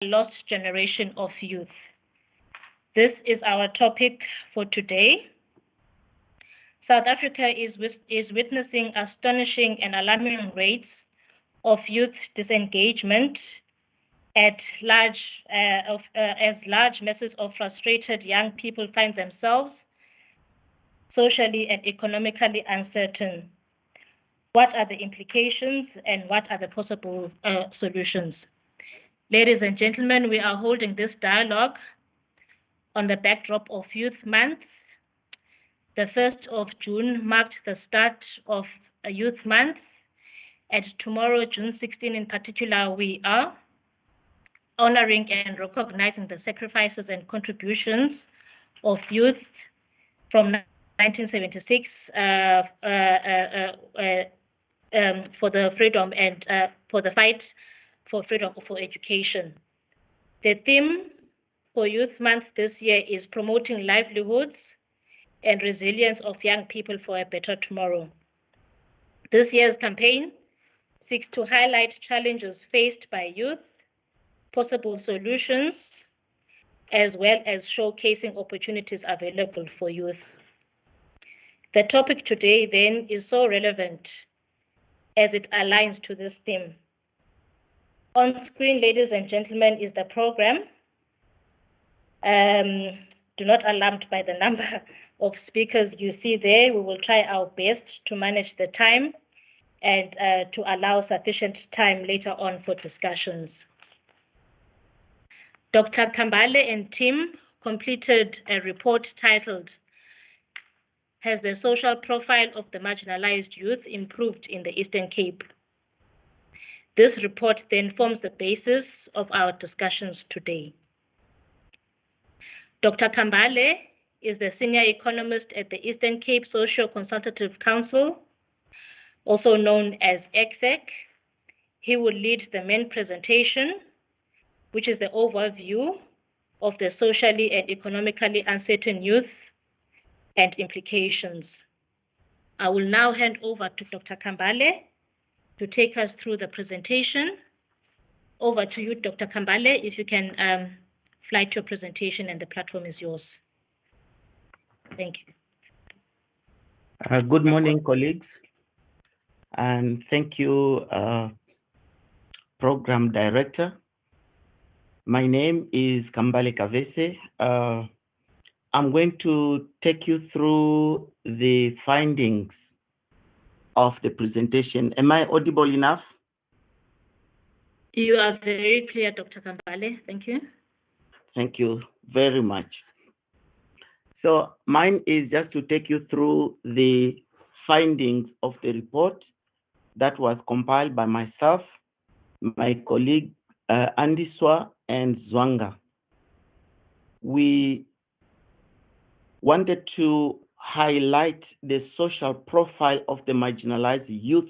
lost generation of youth. This is our topic for today. South Africa is witnessing astonishing and alarming rates of youth disengagement as large masses of frustrated young people find themselves socially and economically uncertain. What are the implications and what are the possible solutions? Ladies and gentlemen, we are holding this dialogue on the backdrop of Youth Month. The 1st of June marked the start of a Youth Month, and tomorrow, June 16 in particular, we are honoring and recognizing the sacrifices and contributions of youth from 1976 for the freedom and for the fight for freedom for education. The theme for Youth Month this year is promoting livelihoods and resilience of young people for a better tomorrow. This year's campaign seeks to highlight challenges faced by youth, possible solutions, as well as showcasing opportunities available for youth. The topic today then is so relevant as it aligns to this theme. On screen, ladies and gentlemen, is the program. Do not alarmed by the number of speakers you see there. We will try our best to manage the time and to allow sufficient time later on for discussions. Dr. Kambale and team completed a report titled, "Has the social profile of the marginalized youth improved in the Eastern Cape?" This report then forms the basis of our discussions today. Dr. Kambale is the senior economist at the Eastern Cape Social Consultative Council, also known as ECSECC. He will lead the main presentation, which is the overview of the socially and economically uncertain youth and implications. I will now hand over to Dr. Kambale to take us through the presentation. Over to you, Dr. Kambale, if you can fly to your presentation, and the platform is yours. Thank you. Good morning, colleagues, and thank you, Program Director. My name is Kambale Kavese. I'm going to take you through the findings of the presentation. Am I audible enough? You are very clear, Dr. Kambale. Thank you. Thank you very much. So mine is just to take you through the findings of the report that was compiled by myself, my colleague Andiswa and Zwanga. We wanted to highlight the social profile of the marginalized youth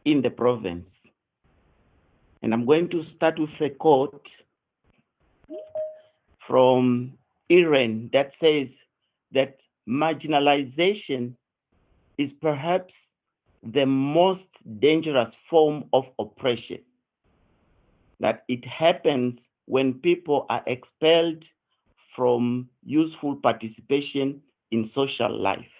in the province. And I'm going to start with a quote from Iran that says that marginalization is perhaps the most dangerous form of oppression, that it happens when people are expelled from useful participation in social life.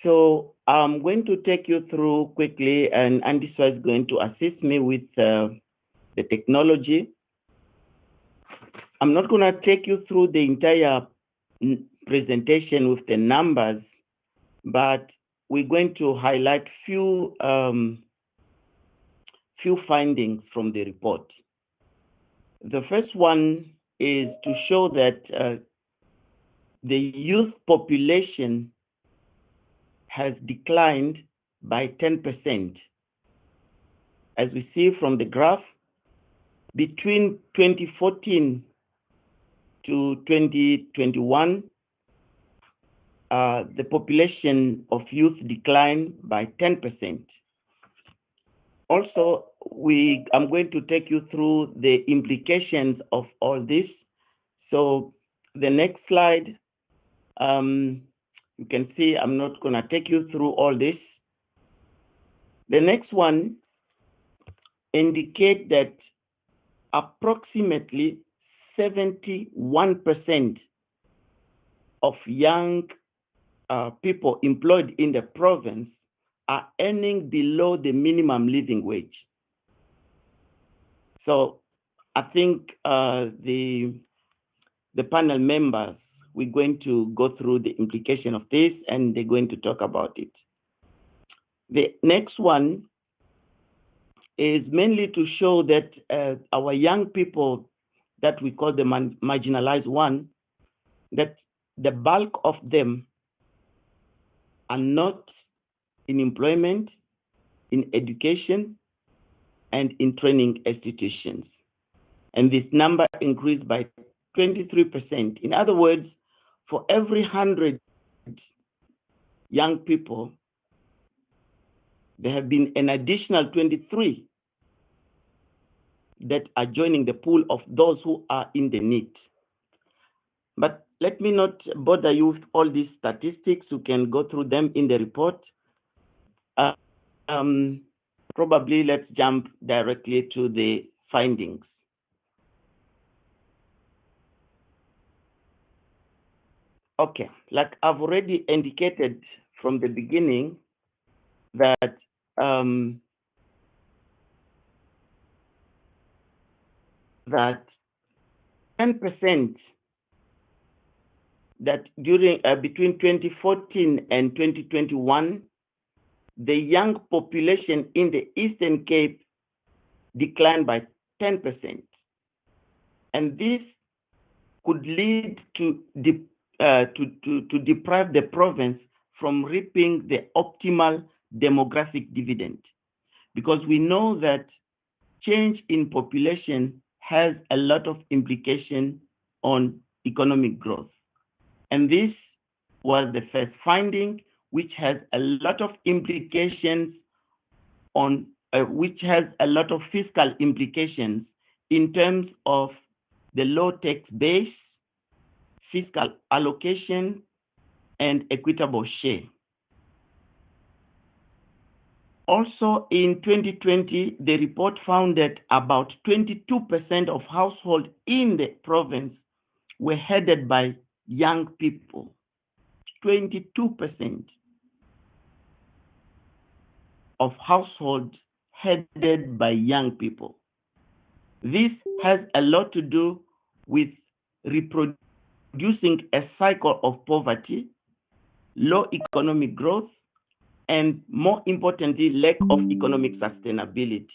So I'm going to take you through quickly, and Andiswa is going to assist me with the technology. I'm not going to take you through the entire presentation with the numbers, but we're going to highlight few findings from the report. The first one is to show that the youth population has declined by 10%. As we see from the graph, between 2014 to 2021, the population of youth declined by 10%. Also, I'm going to take you through the implications of all this. So the next slide, you can see I'm not going to take you through all this. The next one indicate that approximately 71% of young people employed in the province are earning below the minimum living wage. So I think the panel members, we're going to go through the implication of this, and they're going to talk about it. The next one is mainly to show that our young people that we call the marginalized one, that the bulk of them are not in employment, in education, and in training institutions. And this number increased by 23%. In other words, for every 100 young people, there have been an additional 23 that are joining the pool of those who are in the need. But let me not bother you with all these statistics. You can go through them in the report. Probably let's jump directly to the findings. Okay, like I've already indicated from the beginning that that 10% that during between 2014 and 2021, the young population in the Eastern Cape declined by 10%. And this could lead to deprive the province from reaping the optimal demographic dividend. Because we know that change in population has a lot of implication on economic growth. And this was the first finding, which has a lot of implications on, which has a lot of fiscal implications in terms of the low tax base, fiscal allocation, and equitable share. Also, in 2020, the report found that about 22% of households in the province were headed by young people. 22% of households headed by young people. This has a lot to do with reproducing a cycle of poverty, low economic growth, and more importantly, lack of economic sustainability.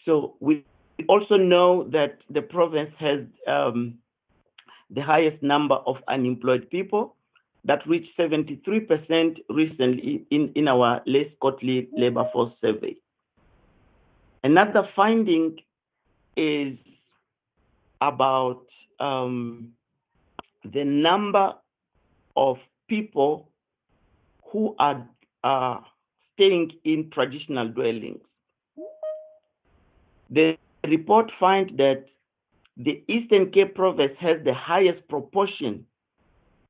So we also know that the province has the highest number of unemployed people that reached 73% recently in our latest quarterly labor force survey. Another finding is about the number of people who are staying in traditional dwellings. The report finds that the Eastern Cape province has the highest proportion.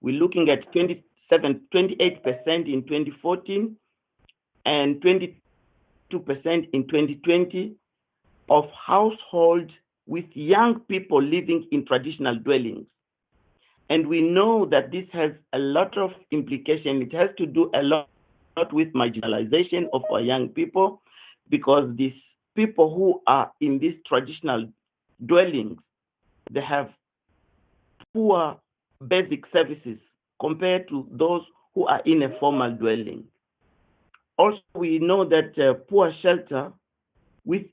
We're looking at 28% in 2014 and 22% in 2020 of households with young people living in traditional dwellings. And we know that this has a lot of implication. It has to do a lot with marginalization of our young people, because these people who are in these traditional dwellings, they have poor basic services compared to those who are in a formal dwelling. Also, we know that poor shelter without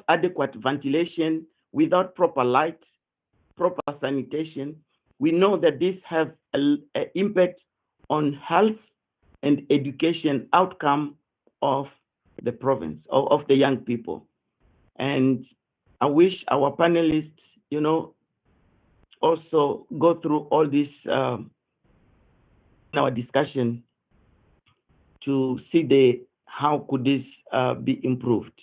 adequate ventilation, without proper light, proper sanitation, we know that this has an impact on health and education outcome of the province, of the young people. And I wish our panelists, also go through all this in our discussion to see how could this be improved.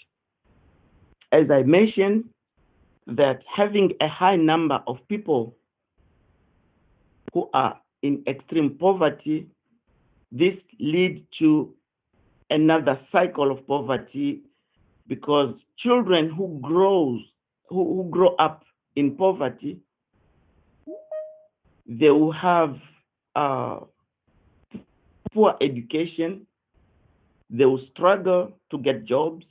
As I mentioned, that having a high number of people who are in extreme poverty, this leads to another cycle of poverty, because children who grow up in poverty, they will have poor education, they will struggle to get jobs,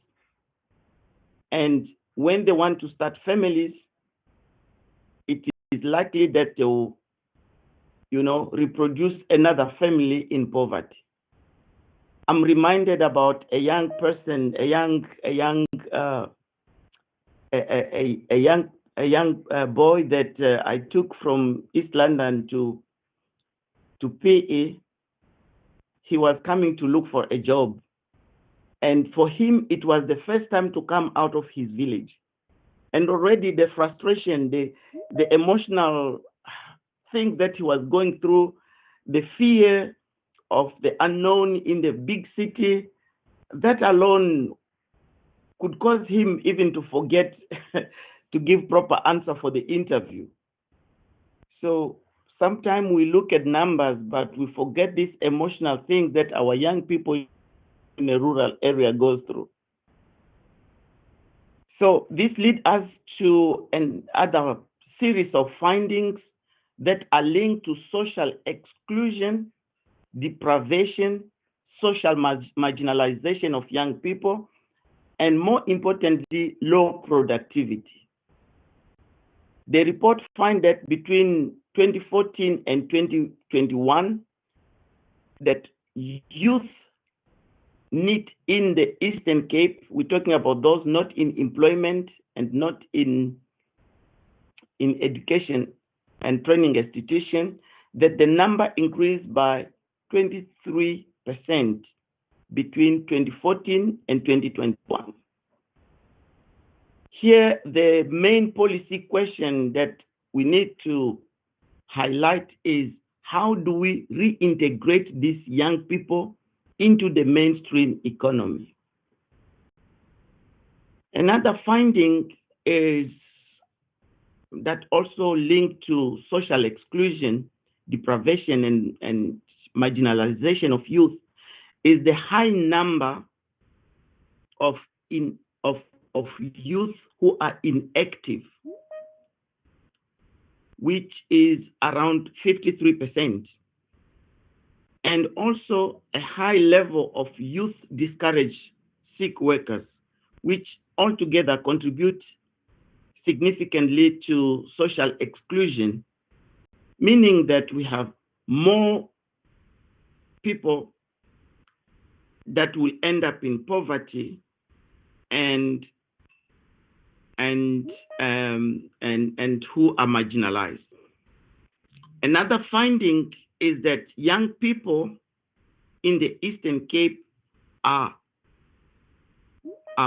and when they want to start families, it is likely that they will, reproduce another family in poverty. I'm reminded about a young person, a young boy that I took from East London to PE. He was coming to look for a job, and for him it was the first time to come out of his village, and already the frustration, the emotional thing that he was going through, the fear of the unknown in the big city, that alone could cause him even to forget to give proper answer for the interview. So sometimes we look at numbers, but we forget these emotional things that our young people in a rural area goes through. So this leads us to another series of findings that are linked to social exclusion, deprivation, social marginalization of young people, and more importantly, low productivity. The report finds that between 2014 and 2021, that youth need in the Eastern Cape, we're talking about those not in employment and not in education and training institution, that the number increased by 23% between 2014 and 2021. Here, the main policy question that we need to highlight is, how do we reintegrate these young people into the mainstream economy? Another finding is that also linked to social exclusion, deprivation, and marginalization of youth is the high number of youth who are inactive, which is around 53%, and also a high level of youth discouraged sick workers, which altogether contribute significantly to social exclusion, meaning that we have more people that will end up in poverty and who are marginalized. Another finding is that young people in the Eastern Cape are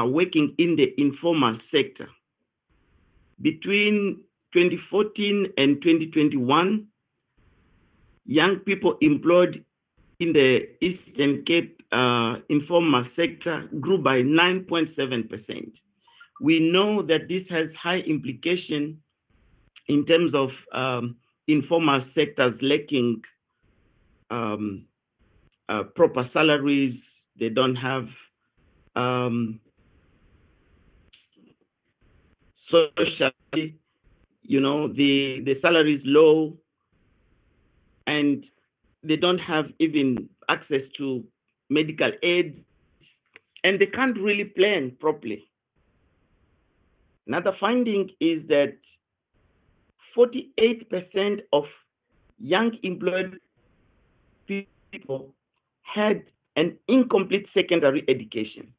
working in the informal sector. Between 2014 and 2021, young people employed in the Eastern Cape informal sector grew by 9.7%. We know that this has high implication in terms of informal sectors lacking proper salaries. They don't have socially, the salary is low, and they don't have even access to medical aid, and they can't really plan properly. Another finding is that 48% of young employed people had an incomplete secondary education.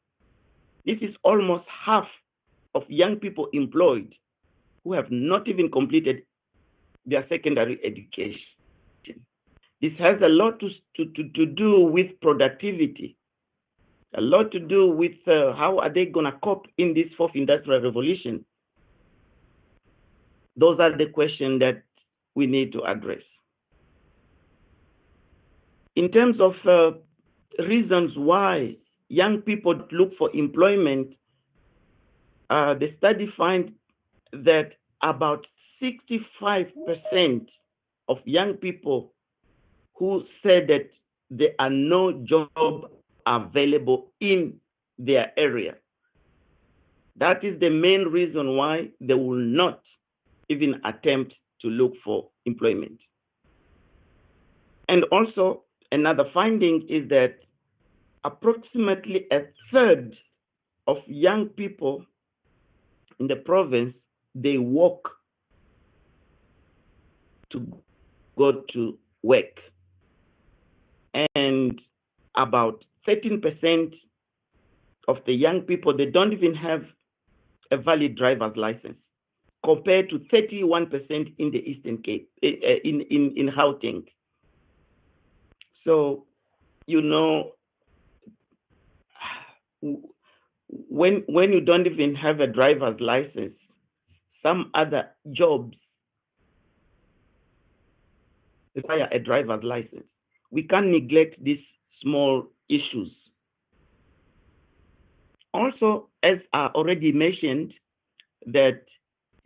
This is almost half of young people employed who have not even completed their secondary education. This has a lot to do with productivity, a lot to do with how are they going to cope in this fourth industrial revolution. Those are the questions that we need to address. In terms of reasons why young people look for employment, the study finds that about 65% of young people who said that there are no job available in their area. That is the main reason why they will not even attempt to look for employment. And also, another finding is that approximately a third of young people in the province, they walk to go to work. And about 13% of the young people, they don't even have a valid driver's license, compared to 31% in the Eastern Cape, in Gauteng. So, you know, when you don't even have a driver's license, some other jobs require a driver's license. We can't neglect these small issues. Also, as I already mentioned, that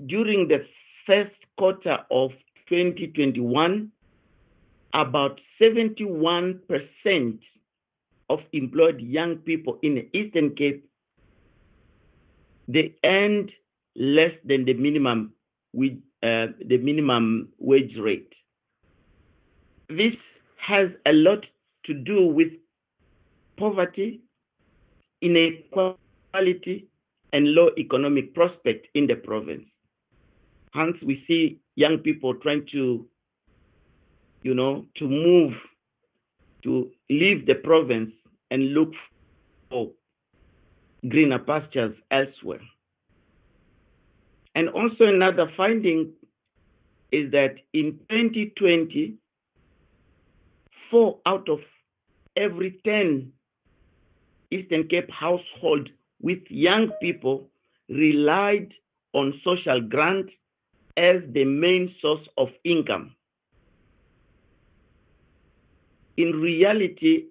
during the first quarter of 2021, about 71% of employed young people in the Eastern Cape, they earned less than the minimum wage rate. This has a lot to do with poverty, inequality, and low economic prospect in the province. Hence, we see young people trying to, to move, to leave the province and look for greener pastures elsewhere. And also another finding is that in 2020, 4 out of every 10 Eastern Cape households with young people relied on social grant as the main source of income. In reality,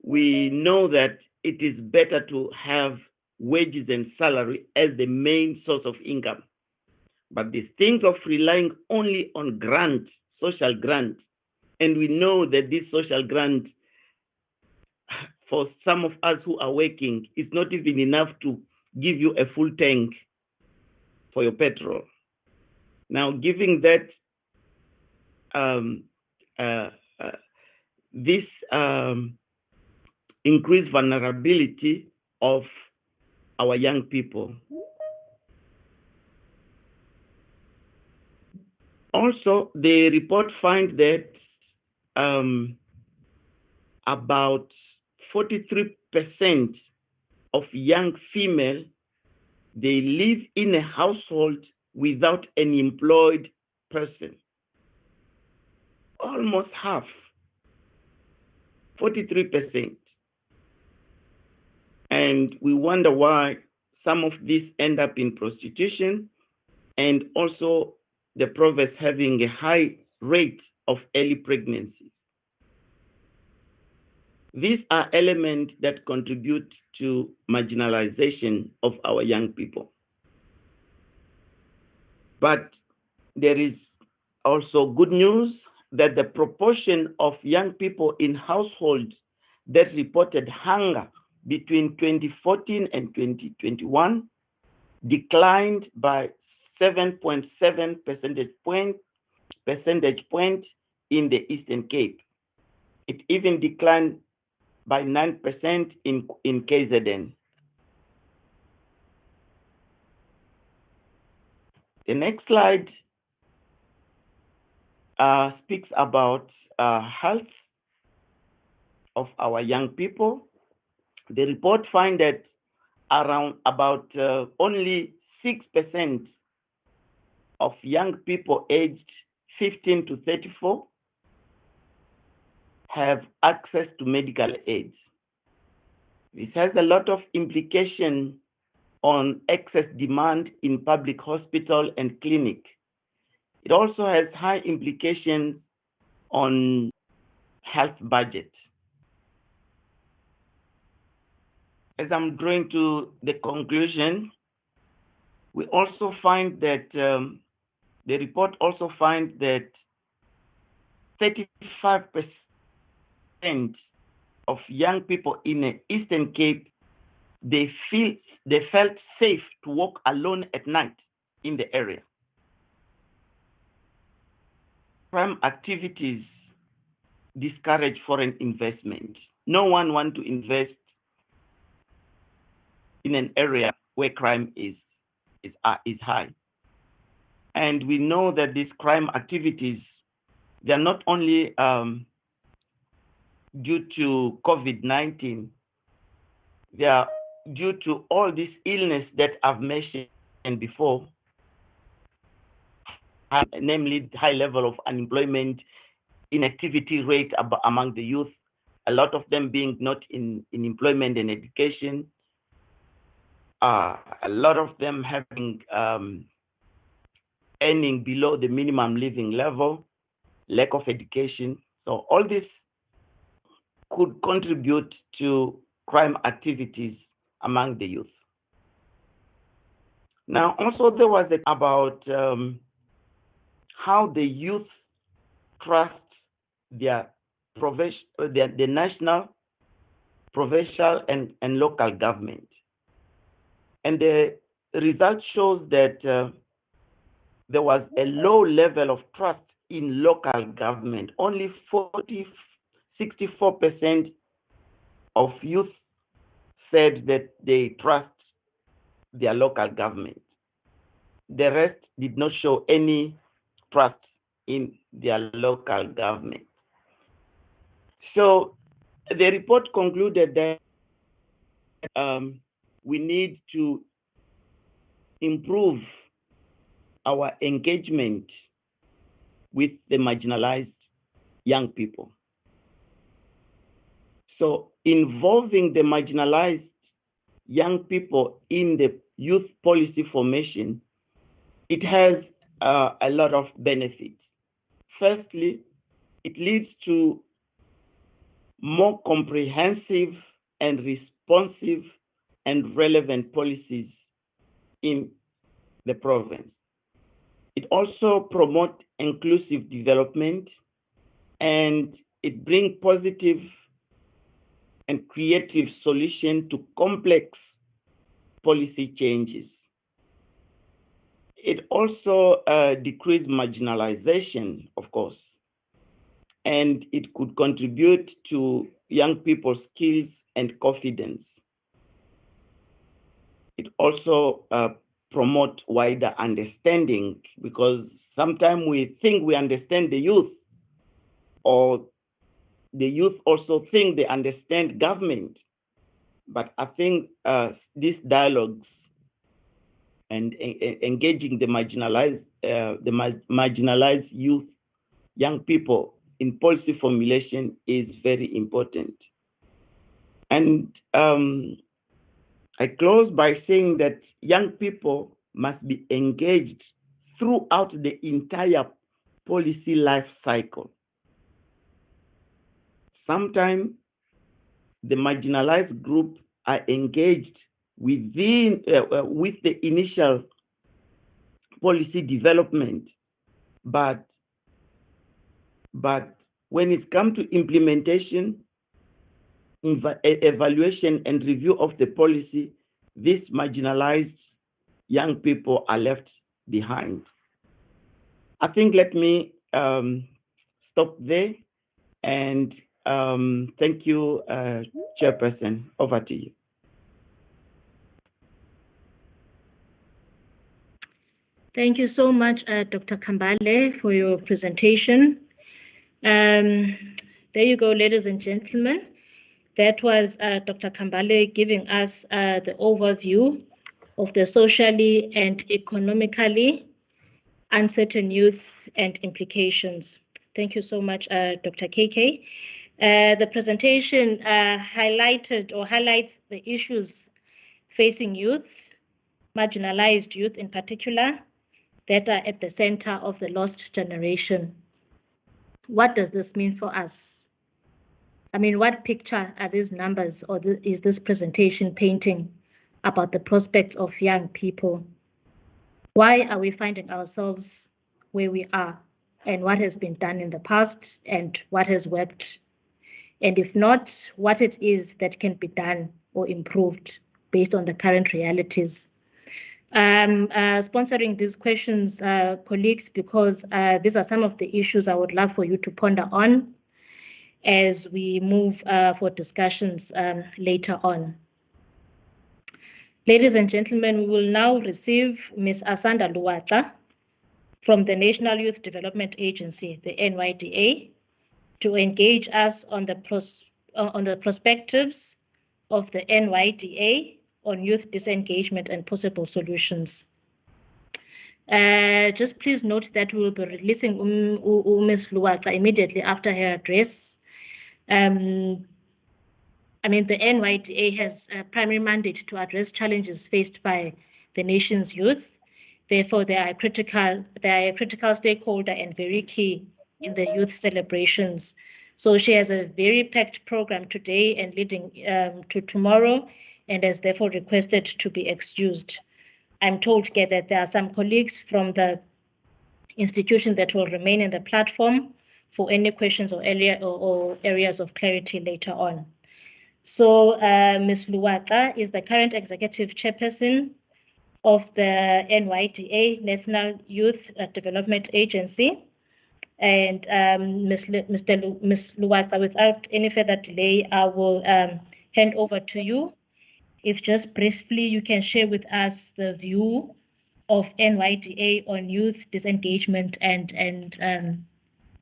we know that it is better to have wages and salary as the main source of income. But this thing of relying only on grant, social grant, and we know that this social grant, for some of us who are working, is not even enough to give you a full tank for your petrol. Now, giving that this increased vulnerability of our young people. Also, the report finds that about 43% of young female, they live in a household without an employed person. Almost half, 43%. And we wonder why some of these end up in prostitution, and also the province having a high rate of early pregnancy. These are elements that contribute to marginalization of our young people. But there is also good news that the proportion of young people in households that reported hunger between 2014 and 2021 declined by 7.7 percentage point in the Eastern Cape. It even declined by 9% in KZN. The next slide speaks about health of our young people. The report finds that about only 6% of young people aged 15 to 34 have access to medical aid. This has a lot of implication on excess demand in public hospital and clinic. It also has high implications on health budget. As I'm drawing to the conclusion, we also find that the report also finds that 35% of young people in the Eastern Cape, they felt safe to walk alone at night in the area. Crime activities discourage foreign investment. No one wants to invest in an area where crime is high. And we know that these crime activities, they're not only due to COVID-19, they are due to all this illness that I've mentioned before, namely high level of unemployment, inactivity rate among the youth, a lot of them being not in employment and education, a lot of them having earning below the minimum living level, lack of education. So all this could contribute to crime activities among the youth. Now, also there was about how the youth trust their national, provincial, and local government. And the result shows that there was a low level of trust in local government. Only 64% of youth said that they trust their local government. The rest did not show any trust in their local government. So the report concluded that we need to improve our engagement with the marginalized young people. So involving the marginalized young people in the youth policy formation, it has a lot of benefits. Firstly, it leads to more comprehensive and responsive and relevant policies in the province. It also promotes inclusive development, and it brings positive and creative solutions to complex policy changes. It also decreases marginalization, of course, and it could contribute to young people's skills and confidence. It also promotes wider understanding, because sometimes we think we understand the youth, or the youth also think they understand government. But I think these dialogues and engaging the marginalized youth, young people in policy formulation is very important. And I close by saying that young people must be engaged throughout the entire policy life cycle. Sometimes the marginalized group are engaged within with the initial policy development, but when it comes to implementation, evaluation, and review of the policy, these marginalized young people are left behind. I think let me stop there, and thank you, Chairperson. Over to you. Thank you so much, Dr. Kambale, for your presentation. There you go, ladies and gentlemen. That was Dr. Kambale giving us the overview of the socially and economically uncertain youth and implications. Thank you so much, Dr. KK. The presentation highlights the issues facing youth, marginalized youth in particular, that are at the center of the lost generation. What does this mean for us? I mean, what picture are these numbers or is this presentation painting about the prospects of young people? Why are we finding ourselves where we are, and what has been done in the past and what has worked? and if not, what it is that can be done or improved based on the current realities. Sponsoring these questions, colleagues, because these are some of the issues I would love for you to ponder on as we move for discussions later on. Ladies and gentlemen, we will now receive Ms. Asanda Luwata from the National Youth Development Agency, the NYDA, to engage us on the perspectives of the NYDA on youth disengagement and possible solutions. Just please note that we will be releasing Ms. Luwata immediately after her address. The NYDA has a primary mandate to address challenges faced by the nation's youth. Therefore, they are a critical stakeholder and very key in the youth celebrations. So she has a very packed program today and leading to tomorrow, and has therefore requested to be excused. I'm told that there are some colleagues from the institution that will remain in the platform for any questions or areas of clarity later on. So Ms. Luwata is the current executive chairperson of the NYDA, National Youth Development Agency. And Ms. Luwata, without any further delay, I will hand over to you. If just briefly you can share with us the view of NYDA on youth disengagement and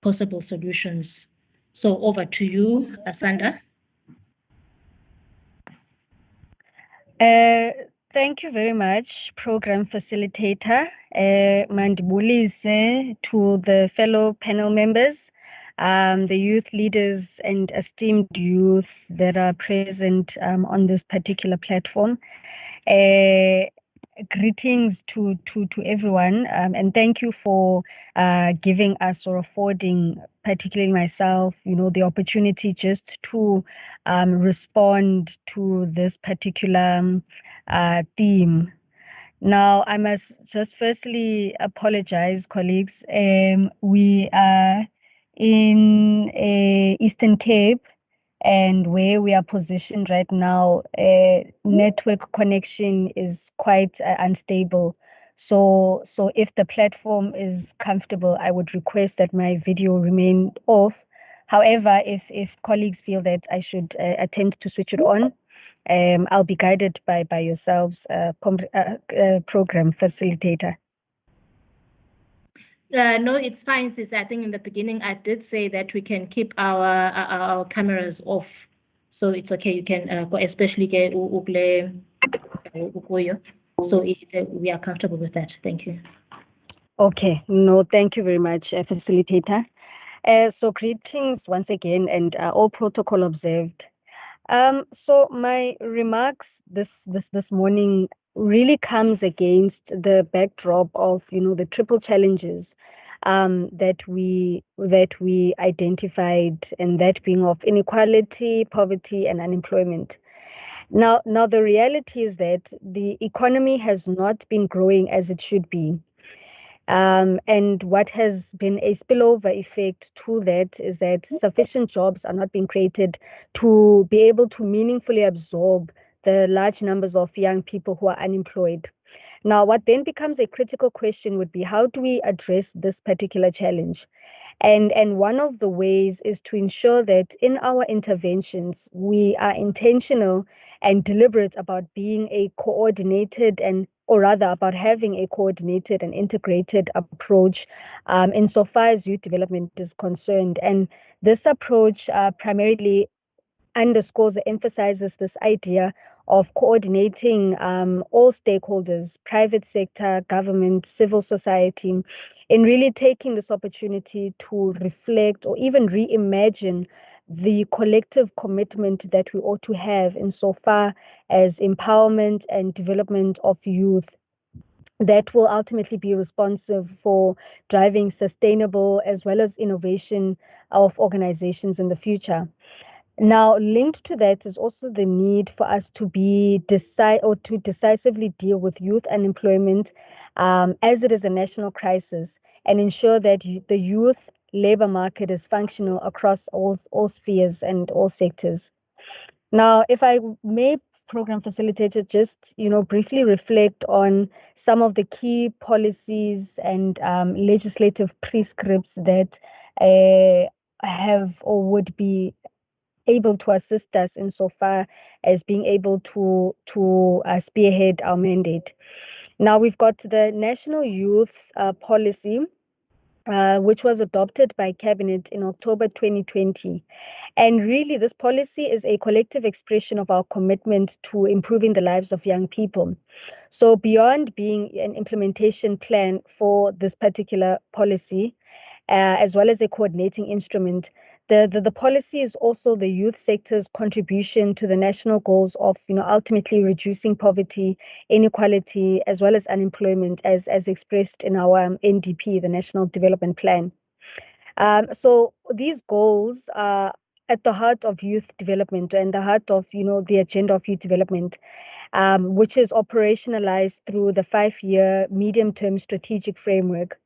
possible solutions. So over to you, Asanda. Thank you very much, Program Facilitator. Mandibulise to the fellow panel members, the youth leaders and esteemed youth that are present on this particular platform. Greetings to everyone, and thank you for giving us or affording, particularly myself, the opportunity just to respond to this particular theme. Now, I must just firstly apologize, colleagues. We are in Eastern Cape, and where we are positioned right now, network connection is quite unstable. So if the platform is comfortable, I would request that my video remain off. However, if colleagues feel that I should attempt to switch it on, I'll be guided by yourselves, program facilitator. No, it's fine, sis. I think in the beginning I did say that we can keep our cameras off, so it's okay. You can go, especially get so we are comfortable with that. Thank you. Okay. No, thank you very much, facilitator. So greetings once again, and all protocol observed. So my remarks this morning really comes against the backdrop of the triple challenges that we identified, and that being of inequality, poverty, and unemployment. Now the reality is that the economy has not been growing as it should be. And what has been a spillover effect to that is that sufficient jobs are not being created to be able to meaningfully absorb the large numbers of young people who are unemployed. Now, what then becomes a critical question would be, how do we address this particular challenge? And one of the ways is to ensure that in our interventions, we are intentional and deliberate about being a coordinated about having a coordinated and integrated approach insofar as youth development is concerned. And this approach primarily underscores or emphasizes this idea of coordinating all stakeholders, private sector, government, civil society, in really taking this opportunity to reflect or even reimagine the collective commitment that we ought to have insofar as empowerment and development of youth that will ultimately be responsive for driving sustainable as well as innovation of organizations in the future. Now, linked to that is also the need for us to decisively deal with youth unemployment as it is a national crisis, and ensure that the youth labor market is functional across all spheres and all sectors. Now, if I may, program facilitator, just briefly reflect on some of the key policies and legislative prescripts that have or would be able to assist us insofar as being able to spearhead our mandate. Now, we've got the National Youth Policy, which was adopted by Cabinet in October 2020. And really, this policy is a collective expression of our commitment to improving the lives of young people. So beyond being an implementation plan for this particular policy, as well as a coordinating instrument, the policy is also the youth sector's contribution to the national goals of ultimately reducing poverty, inequality, as well as unemployment, as expressed in our NDP, the National Development Plan. So these goals are at the heart of youth development and the heart of the agenda of youth development, which is operationalized through the 5-year medium-term strategic framework.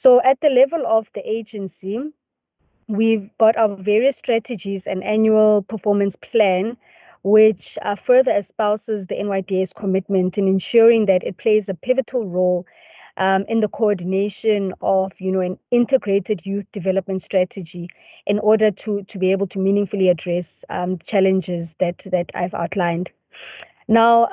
So at the level of the agency, we've got our various strategies and annual performance plan, which further espouses the NYDA's commitment in ensuring that it plays a pivotal role in the coordination of an integrated youth development strategy in order to be able to meaningfully address challenges that I've outlined. Now,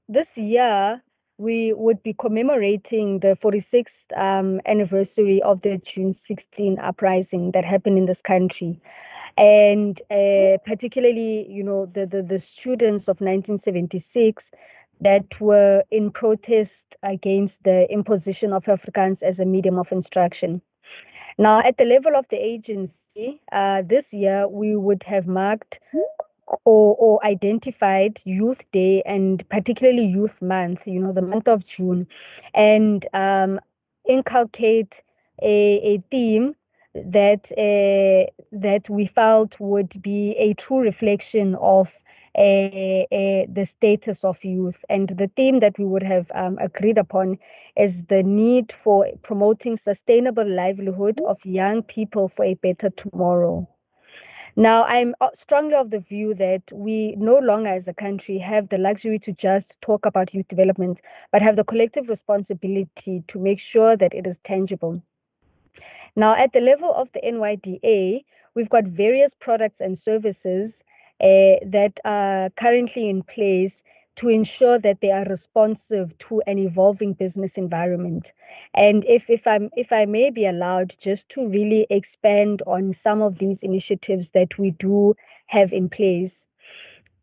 this year, we would be commemorating the 46th anniversary of the June 16 uprising that happened in this country. And particularly, the students of 1976 that were in protest against the imposition of Afrikaans as a medium of instruction. Now, at the level of the agency, this year, we would have marked or identified Youth Day and particularly Youth Month, the month of June, and inculcate a theme that we felt would be a true reflection of the status of youth. And the theme that we would have agreed upon is the need for promoting sustainable livelihood of young people for a better tomorrow. Now, I'm strongly of the view that we no longer as a country have the luxury to just talk about youth development, but have the collective responsibility to make sure that it is tangible. Now, at the level of the NYDA, we've got various products and services that are currently in place to ensure that they are responsive to an evolving business environment. And if I may be allowed just to really expand on some of these initiatives that we do have in place.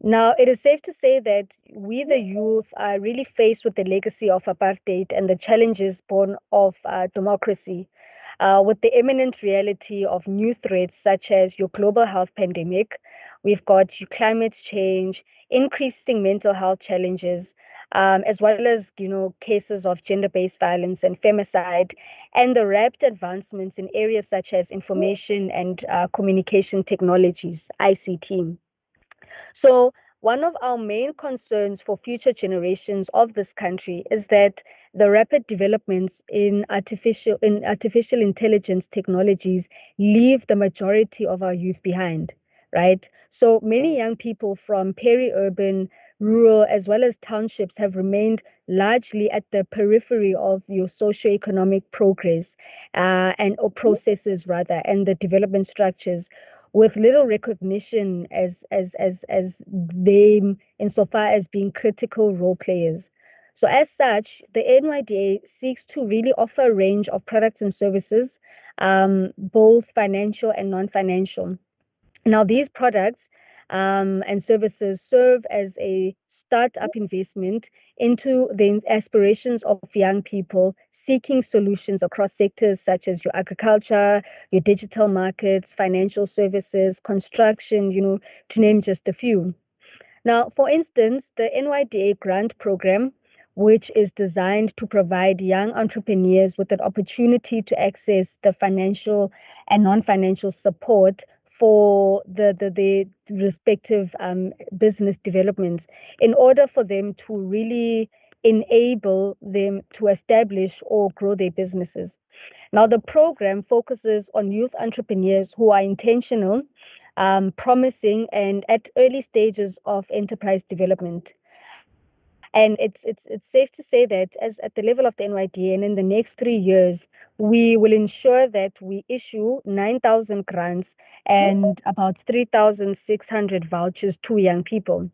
Now, it is safe to say that we, the youth, are really faced with the legacy of apartheid and the challenges born of democracy, with the imminent reality of new threats such as your global health pandemic. We've got climate change, increasing mental health challenges, as well as cases of gender-based violence and femicide, and the rapid advancements in areas such as information and communication technologies, ICT. So one of our main concerns for future generations of this country is that the rapid developments in artificial intelligence technologies leave the majority of our youth behind, right? So many young people from peri-urban, rural, as well as townships have remained largely at the periphery of your socioeconomic progress or processes rather, and the development structures, with little recognition as them insofar as being critical role players. So as such, the NYDA seeks to really offer a range of products and services, both financial and non-financial. Now, these products and services serve as a start-up investment into the aspirations of young people seeking solutions across sectors such as your agriculture, your digital markets, financial services, construction, to name just a few. Now, for instance, the NYDA grant program, which is designed to provide young entrepreneurs with an opportunity to access the financial and non-financial support for the respective business developments in order for them to really enable them to establish or grow their businesses. Now, the program focuses on youth entrepreneurs who are intentional, promising, and at early stages of enterprise development. And it's safe to say that as at the level of the NYD and in the next 3 years, we will ensure that we issue 9,000 grants and about 3,600 vouchers to young people.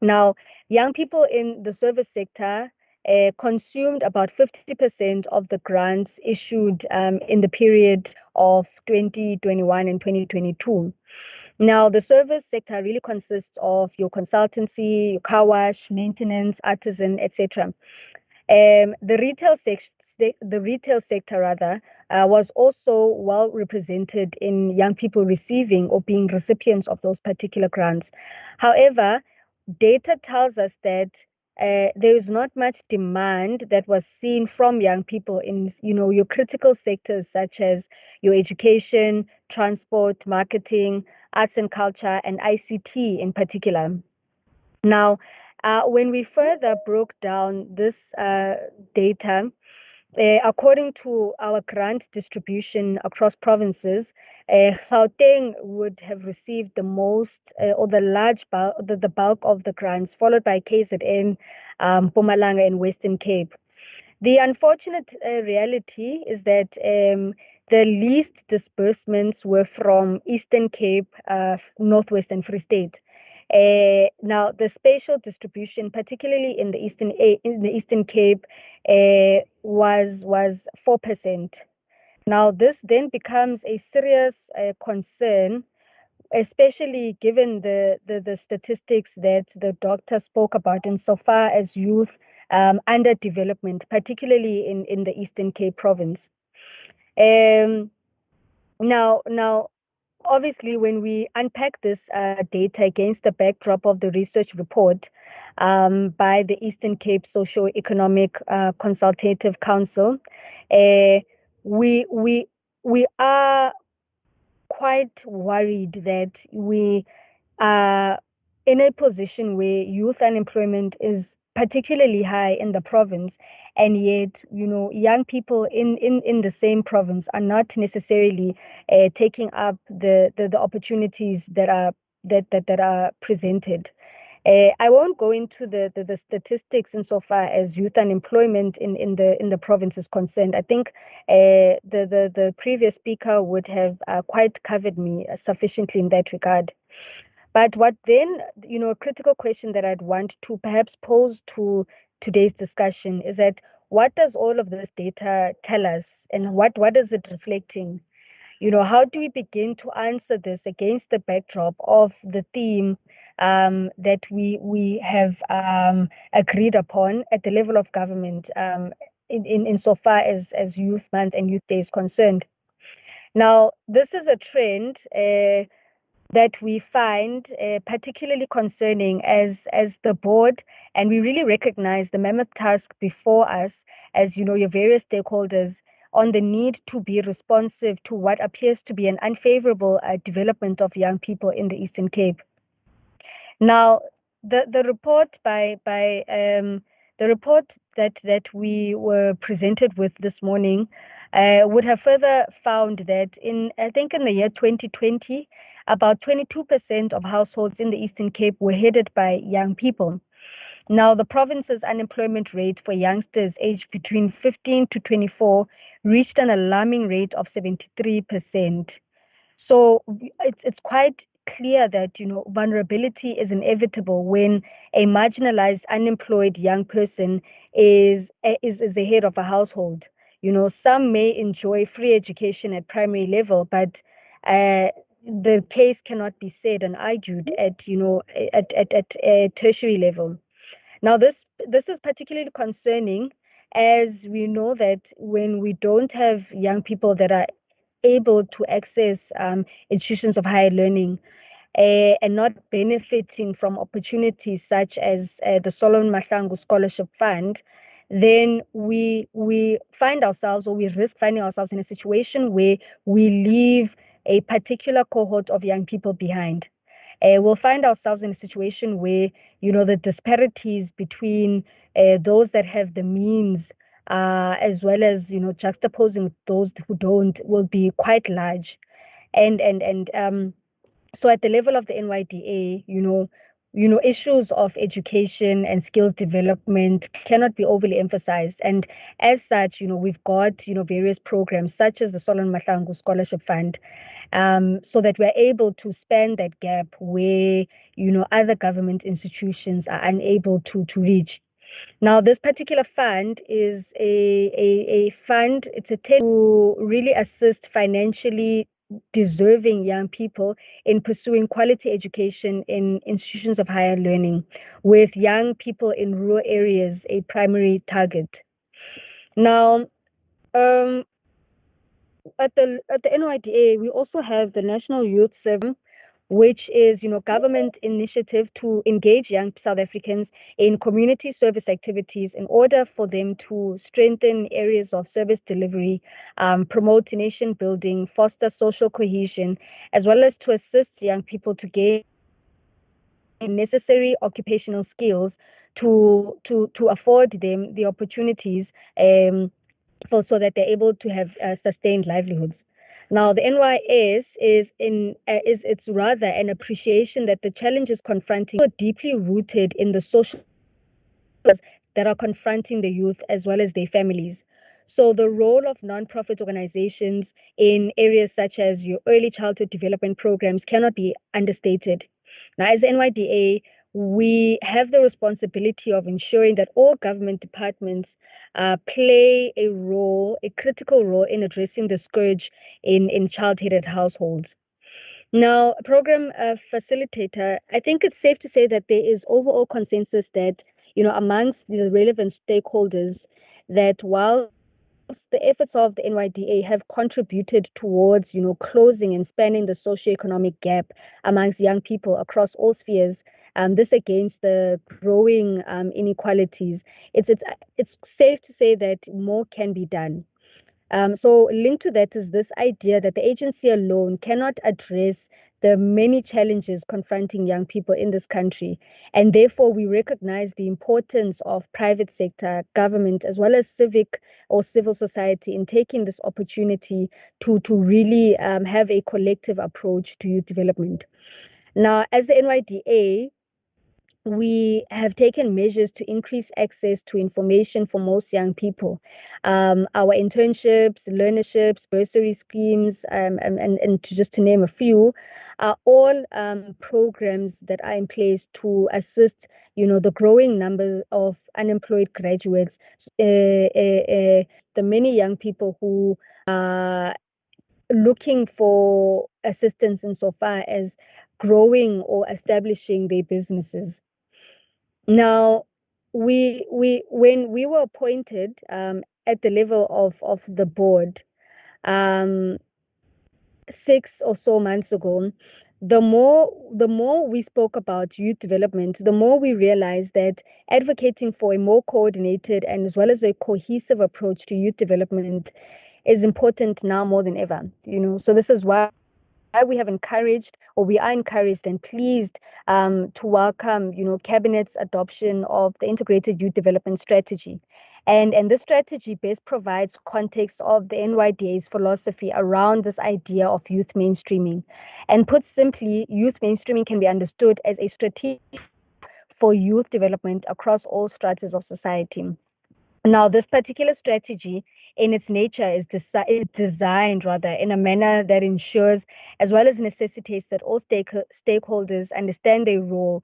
Now, young people in the service sector consumed about 50% of the grants issued in the period of 2021 and 2022. Now, the service sector really consists of your consultancy, your car wash, maintenance, artisan, etc. The retail sector rather was also well represented in young people receiving or being recipients of those particular grants. However, data tells us that there is not much demand that was seen from young people in your critical sectors such as your education, transport, marketing, arts and culture, and ICT in particular. Now, when we further broke down this data, according to our grant distribution across provinces, Gauteng would have received the most or the bulk of the grants, followed by KZN, Mpumalanga, and Western Cape. The unfortunate reality is that the least disbursements were from Eastern Cape, Northwest, and Free State. Now, the spatial distribution, particularly in the Eastern Cape, was 4%. Now, this then becomes a serious concern, especially given the statistics that the doctor spoke about insofar as youth underdevelopment, particularly in the Eastern Cape province. Now, obviously, when we unpack this data against the backdrop of the research report by the Eastern Cape Socio-Economic Consultative Council, we are quite worried that we are in a position where youth unemployment is particularly high in the province, and yet young people in the same province are not necessarily taking up the opportunities that are presented. I won't go into the statistics insofar as youth unemployment in the province is concerned. I think the previous speaker would have quite covered me sufficiently in that regard. But what then, a critical question that I'd want to perhaps pose to today's discussion is that what does all of this data tell us, and what is it reflecting? How do we begin to answer this against the backdrop of the theme that we have agreed upon at the level of government insofar as Youth Month and Youth Day is concerned? Now, this is a trend that we find particularly concerning as the board, and we really recognize the mammoth task before us as your various stakeholders on the need to be responsive to what appears to be an unfavorable development of young people in the Eastern Cape. Now, the report the report that we were presented with this morning would have further found that I think in the year 2020, about 22% of households in the Eastern Cape were headed by young people. Now, the province's unemployment rate for youngsters aged between 15 to 24 reached an alarming rate of 73%. So it's quite clear that vulnerability is inevitable when a marginalized, unemployed young person is the head of a household. Some may enjoy free education at primary level, but the case cannot be said and argued at a tertiary level. Now, this is particularly concerning, as we know that when we don't have young people that are able to access institutions of higher learning and not benefiting from opportunities such as the Solomon Mahlangu Scholarship Fund, then we find ourselves, or we risk finding ourselves in a situation where we leave a particular cohort of young people behind. We'll find ourselves in a situation where the disparities between those that have the means as well as, juxtaposing those who don't, will be quite large. And so at the level of the NYDA, issues of education and skills development cannot be overly emphasized. And as such, we've got, various programs such as the Solon Mahlangu Scholarship Fund, so that we're able to span that gap where, other government institutions are unable to reach. Now, this particular fund is a fund, it's a to really assist financially deserving young people in pursuing quality education in institutions of higher learning, with young people in rural areas a primary target. Now, um, at the NYDA, we also have the National Youth Service, which is, government initiative to engage young South Africans in community service activities in order for them to strengthen areas of service delivery, promote nation building, foster social cohesion, as well as to assist young people to gain necessary occupational skills to afford them the opportunities, so that they're able to have sustained livelihoods. Now, the NYS is it's rather an appreciation that the challenges confronting are deeply rooted in the social that are confronting the youth as well as their families. So the role of nonprofit organizations in areas such as your early childhood development programs cannot be understated. Now, as NYDA, we have the responsibility of ensuring that all government departments play a critical role in addressing the scourge in child-headed households. Now, program facilitator, I think it's safe to say that there is overall consensus that, amongst the relevant stakeholders, that while the efforts of the NYDA have contributed towards, closing and spanning the socioeconomic gap amongst young people across all spheres, this against the growing inequalities, it's safe to say that more can be done. So linked to that is this idea that the agency alone cannot address the many challenges confronting young people in this country. And therefore, we recognize the importance of private sector, government, as well as civic or civil society in taking this opportunity to really have a collective approach to youth development. Now, as the NYDA, we have taken measures to increase access to information for most young people. Our internships, learnerships, bursary schemes, and just to name a few, are all programs that are in place to assist, the growing number of unemployed graduates, the many young people who are looking for assistance insofar as growing or establishing their businesses. Now, when we were appointed at the level of the board 6 or so months ago, the more we spoke about youth development, the more we realized that advocating for a more coordinated and as well as a cohesive approach to youth development is important now more than ever. So this is why we have encouraged, or we are encouraged and pleased to welcome, Cabinet's adoption of the Integrated Youth Development Strategy. And this strategy best provides context of the NYDA's philosophy around this idea of youth mainstreaming. And put simply, youth mainstreaming can be understood as a strategy for youth development across all stratas of society. Now, this particular strategy in its nature is designed rather in a manner that ensures as well as necessitates that all stakeholders understand their role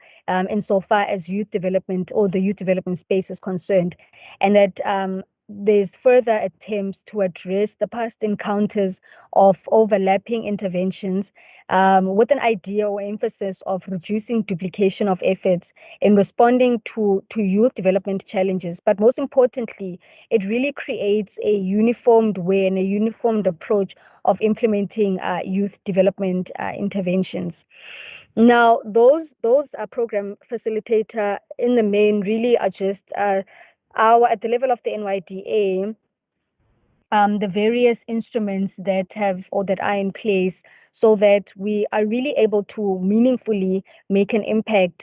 insofar as youth development or the youth development space is concerned, and that there's further attempts to address the past encounters of overlapping interventions with an idea or emphasis of reducing duplication of efforts in responding to youth development challenges. But most importantly, it really creates a uniformed way and a uniformed approach of implementing youth development interventions. Now, those program facilitator in the main really are just at the level of the NYDA, the various instruments that have or that are in place so that we are really able to meaningfully make an impact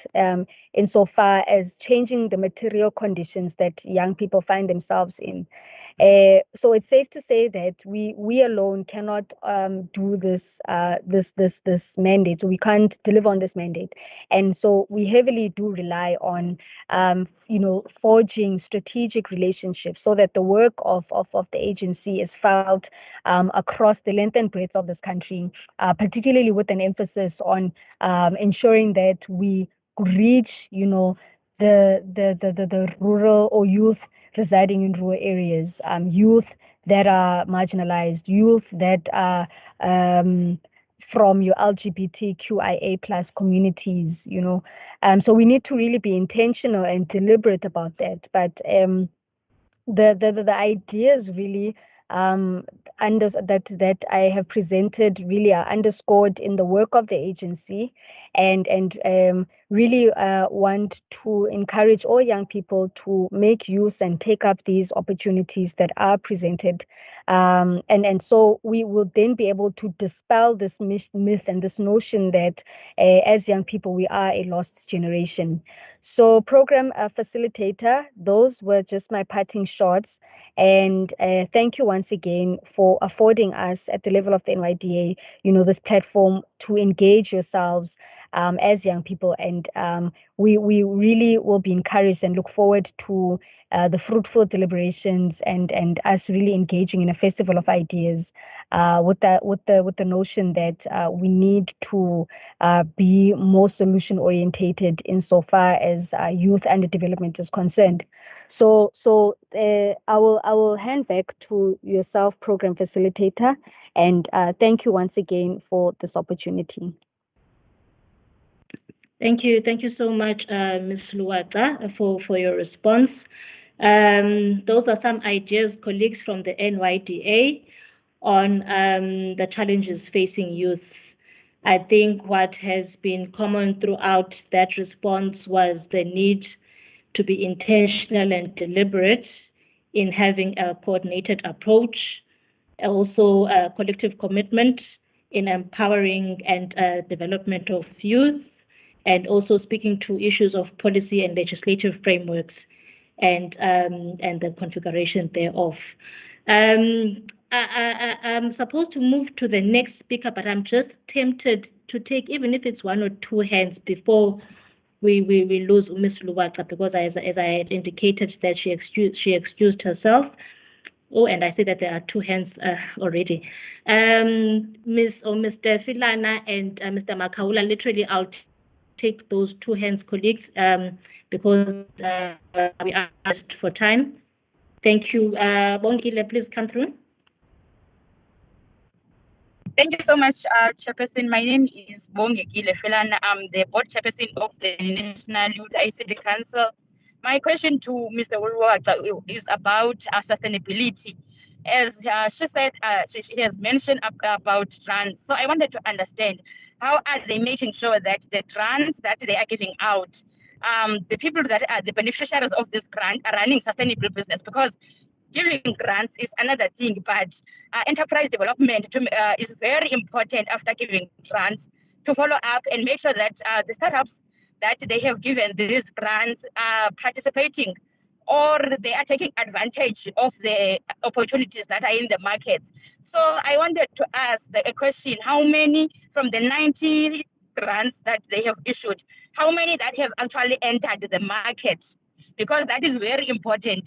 insofar as changing the material conditions that young people find themselves in. So it's safe to say that we alone cannot do this mandate. So we can't deliver on this mandate, and so we heavily do rely on forging strategic relationships so that the work of the agency is felt across the length and breadth of this country, particularly with an emphasis on ensuring that we reach the rural or youth residing in rural areas, youth that are marginalized, youth that are from your LGBTQIA plus communities, so we need to really be intentional and deliberate about that. But the ideas really that I have presented really are underscored in the work of the agency, and really want to encourage all young people to make use and take up these opportunities that are presented. And so we will then be able to dispel this myth and this notion that as young people we are a lost generation. So program facilitator, those were just my parting shots. And thank you once again for affording us at the level of the NYDA, this platform to engage yourselves as young people. And we really will be encouraged and look forward to the fruitful deliberations and us really engaging in a festival of ideas with the notion that we need to be more solution orientated insofar as youth underdevelopment is concerned. So I will hand back to yourself, program facilitator, and thank you once again for this opportunity. Thank you so much, Ms. Luwata, for your response. Those are some ideas, colleagues from the NYDA, on the challenges facing youth. I think what has been common throughout that response was the need to be intentional and deliberate in having a coordinated approach, also a collective commitment in empowering and development of youth, and also speaking to issues of policy and legislative frameworks and the configuration thereof. I'm supposed to move to the next speaker, but I'm just tempted to take, even if it's one or two hands, before we lose Ms. Luwata, because as I had indicated that she excused herself. Oh, and I see that there are two hands already. Mr. Filana and Mr. Makaula, literally I'll take those two hands, colleagues, because we are asked for time. Thank you. Bongile, please come through. Thank you so much, Chairperson. My name is Bongile Filana. I'm the board chairperson of the National Youth ICT Council. My question to Mr. Ulwata is about sustainability. As she said, she has mentioned about grants. So I wanted to understand, how are they making sure that the grants that they are giving out, the people that are the beneficiaries of this grant are running sustainable business? Because giving grants is another thing, but enterprise development is very important after giving grants, to follow up and make sure that the startups that they have given these grants are participating, or they are taking advantage of the opportunities that are in the market. So I wanted to ask a question: how many from the 90 grants that they have issued, how many that have actually entered the market? Because that is very important.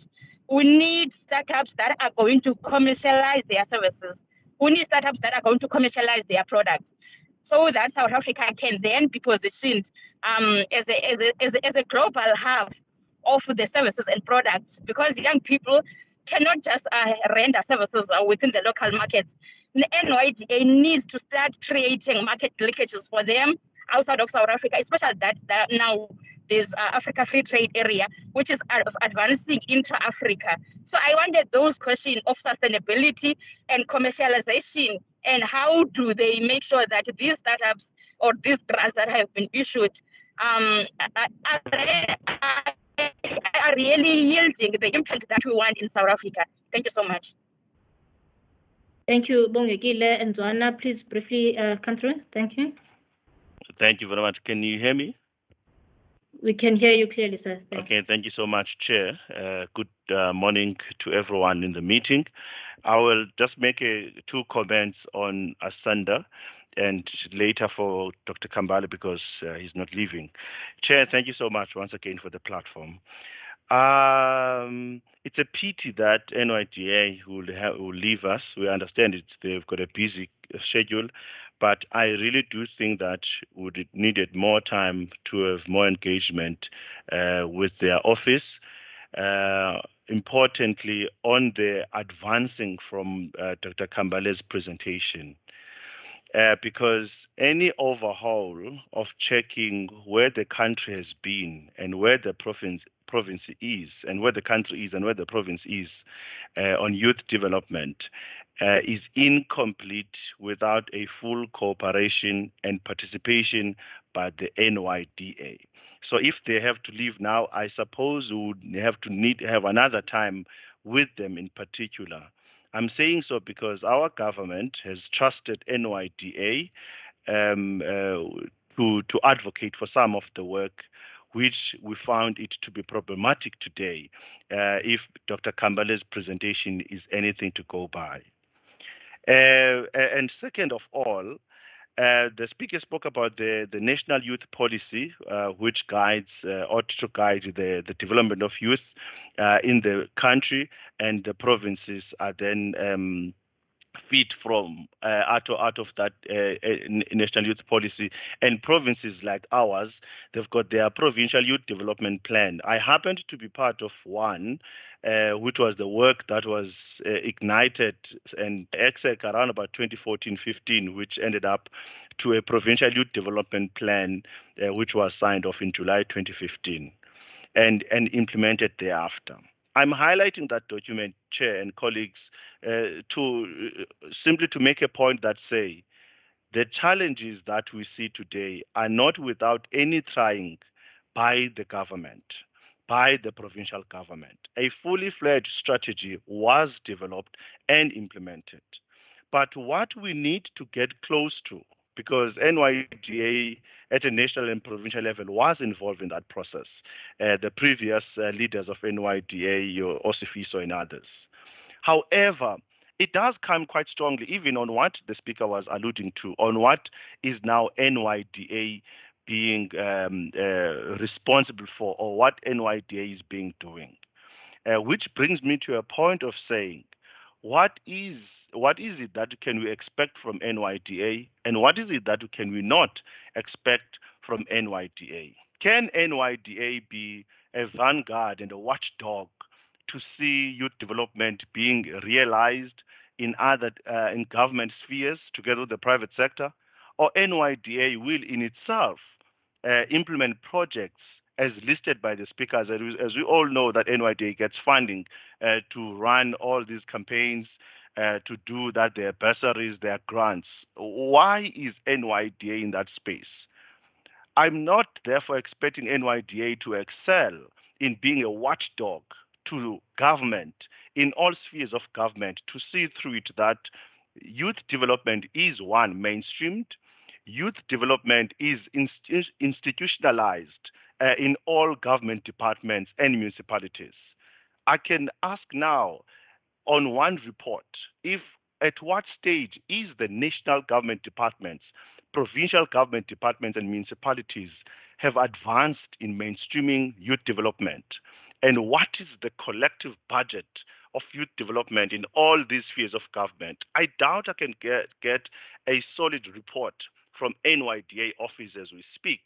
We need startups that are going to commercialize their services. We need startups that are going to commercialize their products, so that South Africa can then be positioned as a global hub of the services and products, because young people cannot just render services within the local markets. The NYDA needs to start creating market linkages for them outside of South Africa, especially that now there's Africa Free Trade Area, which is advancing into Africa. So I wanted those questions of sustainability and commercialization, and how do they make sure that these startups or these grants that have been issued are really yielding the impact that we want in South Africa. Thank you so much. Thank you, Bongekile and Zwana. Please briefly come through. Thank you. Thank you very much. Can you hear me? We can hear you clearly, sir. Thanks. Okay, thank you so much, Chair. Good morning to everyone in the meeting. I will just make two comments on Asanda and later for Dr. Kambale because he's not leaving. Chair, thank you so much once again for the platform. It's a pity that NYDA will leave us. We understand they've got a busy schedule, but I really do think that we needed more time to have more engagement with their office. Importantly, on the advancing from Dr. Kambale's presentation. Because any overhaul of checking where the country has been and where the province is and where the country is and where the province is on youth development is incomplete without a full cooperation and participation by the NYDA. So if they have to leave now, I suppose we would need to have another time with them in particular. I'm saying so because our government has trusted NYDA to advocate for some of the work, which we found it to be problematic today if Dr. Kambale's presentation is anything to go by. And second of all, the speaker spoke about the national youth policy, which ought to guide the development of youth in the country, and the provinces are then feed from out of that national youth policy. And provinces like ours, they've got their provincial youth development plan. I happened to be part of one, which was the work that was ignited and ECSECC around about 2014-15, which ended up to a provincial youth development plan, which was signed off in July 2015 and implemented thereafter. I'm highlighting that document, Chair and colleagues, simply to make a point that say the challenges that we see today are not without any trying by the government, by the provincial government. A fully fledged strategy was developed and implemented. But what we need to get close to, because NYDA at a national and provincial level was involved in that process, the previous leaders of NYDA, Osifiso and others. However, it does come quite strongly, even on what the speaker was alluding to, on what is now NYDA being responsible for, or what NYDA is being doing. Which brings me to a point of saying, what is it that can we expect from NYDA, and what is it that can we not expect from NYDA? Can NYDA be a vanguard and a watchdog to see youth development being realized in other in government spheres together with the private sector, or NYDA will in itself implement projects as listed by the speakers? As we all know that NYDA gets funding to run all these campaigns, to do that, their bursaries, their grants. Why is NYDA in that space? I'm not therefore expecting NYDA to excel in being a watchdog to government in all spheres of government, to see through it that youth development is one, mainstreamed, youth development is institutionalized in all government departments and municipalities. I can ask now on one report, at what stage is the national government departments, provincial government departments and municipalities have advanced in mainstreaming youth development? And what is the collective budget of youth development in all these spheres of government? I doubt I can get a solid report from NYDA office as we speak,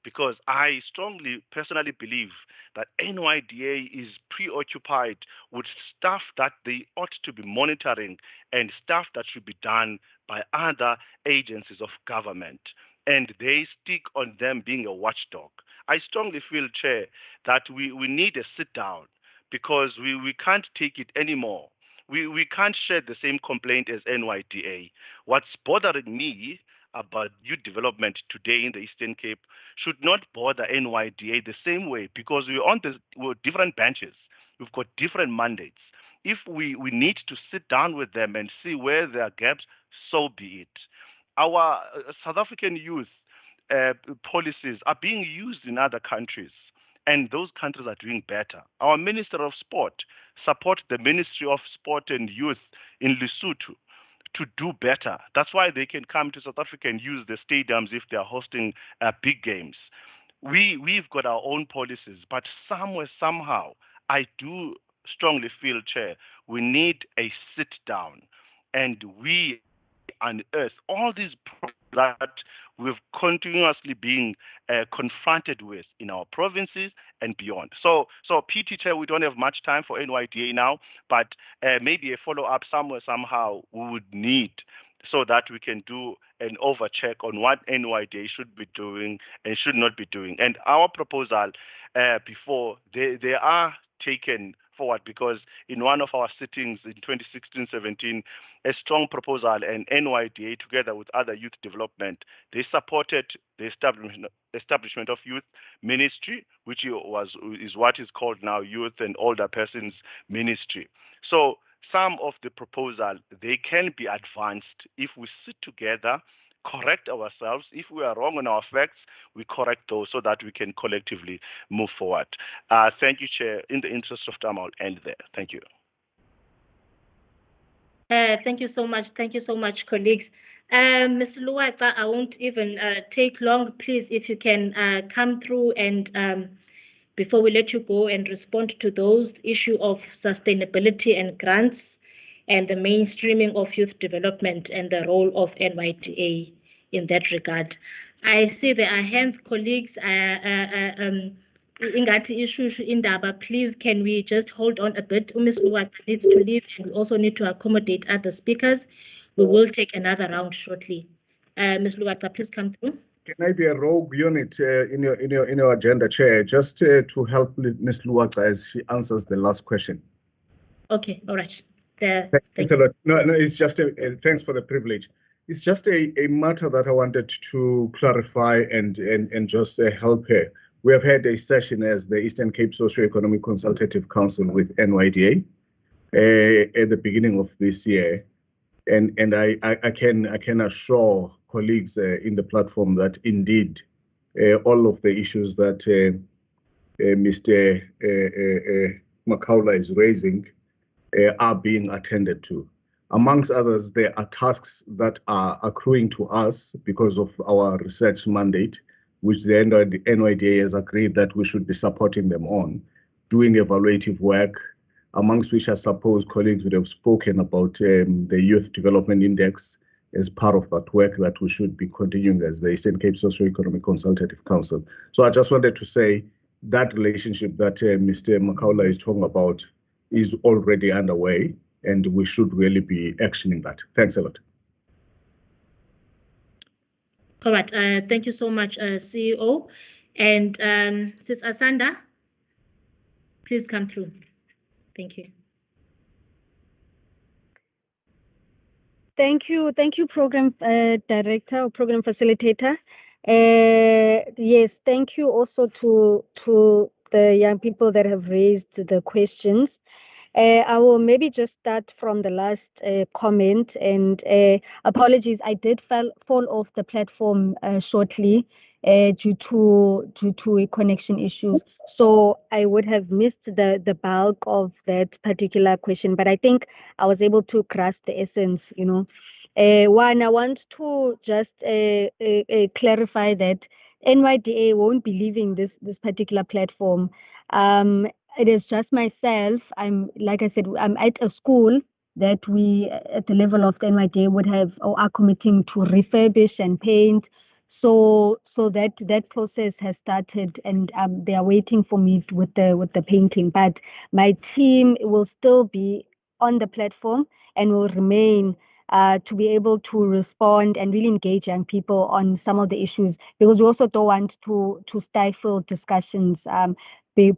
because I strongly personally believe that NYDA is preoccupied with stuff that they ought to be monitoring and stuff that should be done by other agencies of government. And they stick on them being a watchdog. I strongly feel, Chair, that we need a sit down, because we can't take it anymore. We can't share the same complaint as NYDA. What's bothering me about youth development today in the Eastern Cape should not bother NYDA the same way, because we're different benches. We've got different mandates. if we need to sit down with them and see where there are gaps, so be it. Our South African youth policies are being used in other countries, and those countries are doing better. Our Minister of Sport supports the Ministry of Sport and Youth in Lesotho to do better. That's why they can come to South Africa and use the stadiums if they are hosting big games. We've got our own policies, but somewhere, somehow, I do strongly feel, Chair, we need a sit down and we unearth all these problems that we've continuously been confronted with in our provinces and beyond. So PT Chair, we don't have much time for NYDA now, but maybe a follow-up somewhere, somehow we would need so that we can do an overcheck on what NYDA should be doing and should not be doing. And our proposal before, they are taken forward because in one of our sittings in 2016-17, a strong proposal and NYDA together with other youth development, they supported the establishment of youth ministry, which is what is called now Youth and Older Persons Ministry. So some of the proposal, they can be advanced if we sit together, correct ourselves. If we are wrong on our facts, we correct those so that we can collectively move forward. Thank you, Chair. In the interest of time, I'll end there. Thank you. Thank you so much. Thank you so much, colleagues. Mr. Luwaka, I won't even take long. Please, if you can come through and before we let you go and respond to those issue of sustainability and grants and the mainstreaming of youth development and the role of NYDA in that regard. I see there are hands, colleagues. Ingati issue indaba, please can we just hold on a bit? Ms. Luwaka needs to leave and we also need to accommodate other speakers. We will take another round shortly. Ms. Luwaka, please come through. Can I be a rogue unit in your agenda, Chair, just to help Ms. Luwaka as she answers the last question? Okay, all right. Thanks a lot. No, it's just thanks for the privilege. It's just a matter that I wanted to clarify and just help her. We have had a session as the Eastern Cape Socio-Economic Consultative Council with NYDA at the beginning of this year, and I can assure colleagues in the platform that indeed all of the issues that Mr. Makaula is raising are being attended to. Amongst others, there are tasks that are accruing to us because of our research mandate, which the NYDA has agreed that we should be supporting them on, doing evaluative work, amongst which I suppose colleagues would have spoken about the Youth Development Index as part of that work that we should be continuing as the Eastern Cape Socio-Economic Consultative Council. So I just wanted to say that relationship that Mr. Makaula is talking about is already underway, and we should really be actioning that. Thanks a lot. All right. Thank you so much, CEO. And Ms. Asanda, please come through. Thank you. Thank you, Program Director or Program Facilitator. Yes, thank you also to the young people that have raised the questions. I will maybe just start from the last comment, and apologies, I did fall off the platform shortly due to a connection issue. So I would have missed the bulk of that particular question, but I think I was able to grasp the essence, One, I want to just clarify that NYDA won't be leaving this particular platform. It is just myself. Like I said, I'm at a school that we, at the level of the NYDA, would have or are committing to refurbish and paint. So that process has started, and they are waiting for me with the painting. But my team will still be on the platform and will remain to be able to respond and really engage young people on some of the issues, because we also don't want to stifle discussions.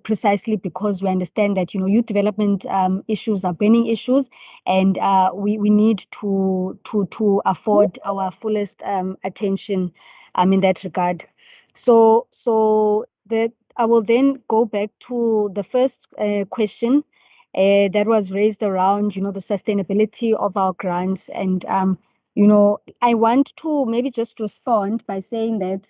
Precisely because we understand that youth development issues are burning issues, and we need to afford our fullest attention in that regard. So that I will then go back to the first question, that was raised around, the sustainability of our grants. And, I want to maybe just respond by saying that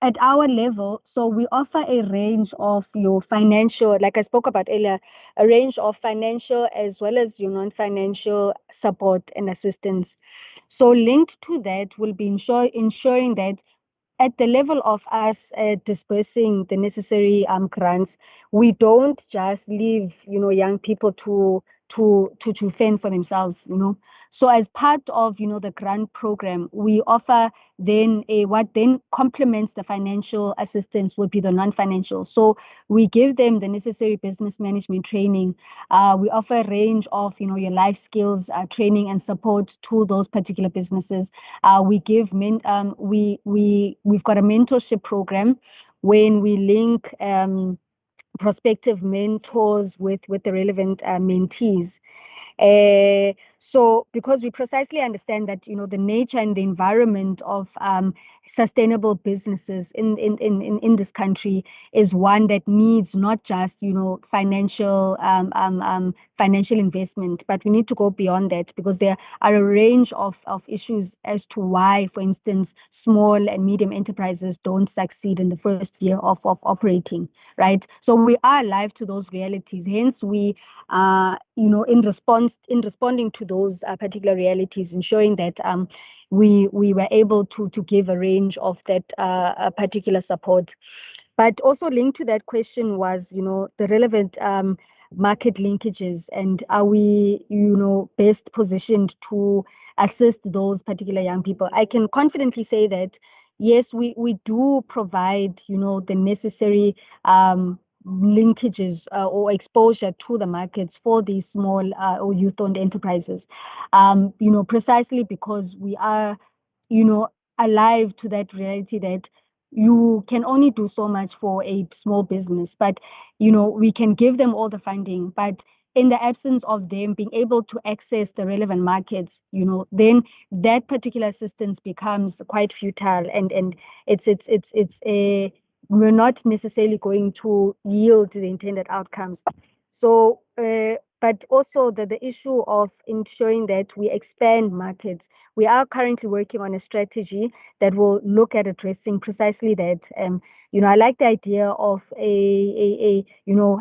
at our level, so we offer a range of your financial, like I spoke about earlier, a range of financial as well as your non-financial support and assistance. So linked to that will be ensuring that at the level of us dispersing the necessary grants, we don't just leave, young people to fend for themselves, So as part of, the grant program, we offer then what then complements the financial assistance would be the non-financial. So we give them the necessary business management training. We offer a range of, your life skills training and support to those particular businesses. We give we've got a mentorship program when we link prospective mentors with the relevant mentees. So because we precisely understand that, the nature and the environment of sustainable businesses in this country is one that needs not just, financial investment, but we need to go beyond that, because there are a range of issues as to why, for instance, small and medium enterprises don't succeed in the first year of operating, right? So we are alive to those realities. Hence, we in responding to those particular realities, ensuring that we were able to give a range of that particular support. But also linked to that question was, the relevant market linkages, and are we, best positioned to assist those particular young people? I can confidently say that yes, we do provide, the necessary linkages or exposure to the markets for these small or youth-owned enterprises, precisely because we are, alive to that reality that you can only do so much for a small business, but, we can give them all the funding, but in the absence of them being able to access the relevant markets, then that particular assistance becomes quite futile, and we're not necessarily going to yield the intended outcomes. So, but also the issue of ensuring that we expand markets. We are currently working on a strategy that will look at addressing precisely that. I like the idea of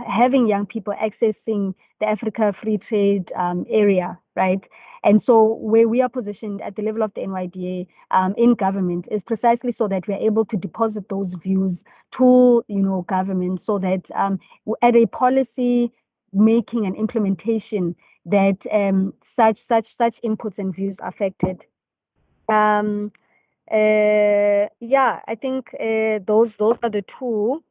having young people accessing the Africa Free Trade area, right? And so where we are positioned at the level of the NYDA in government is precisely so that we're able to deposit those views to, government, so that at a policy making and implementation that such inputs and views are affected. I think those are the two.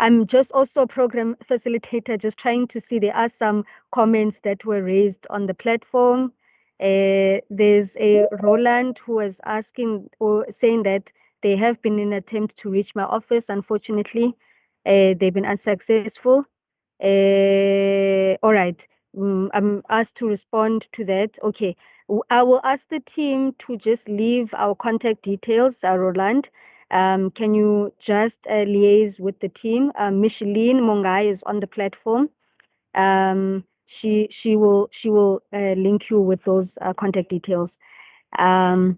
I'm just also a program facilitator, just trying to see, there are some comments that were raised on the platform. There's a Roland who is asking or saying that they have been in an attempt to reach my office. Unfortunately, they've been unsuccessful. All right. I'm asked to respond to that. Okay. I will ask the team to just leave our contact details, Roland. Can you just liaise with the team? Micheline Mongai is on the platform. She will link you with those contact details. And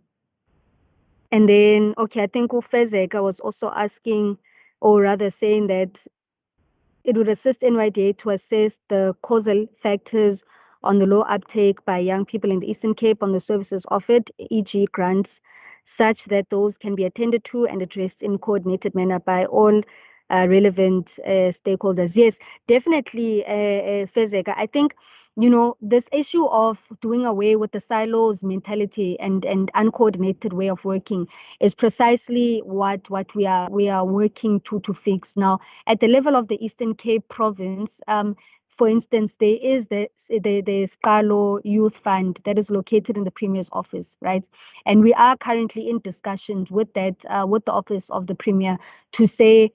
then, okay, I think Ufezeka was also asking, or rather saying that it would assist NYDA to assess the causal factors on the low uptake by young people in the Eastern Cape on the services offered, e.g. grants, such that those can be attended to and addressed in coordinated manner by all relevant stakeholders. Yes, definitely, Fezeka. I think, this issue of doing away with the silos mentality and uncoordinated way of working is precisely what we are working to fix now. At the level of the Eastern Cape province, for instance, there is the Scalo Youth Fund that is located in the Premier's office, right? And we are currently in discussions with that, with the office of the Premier, to say,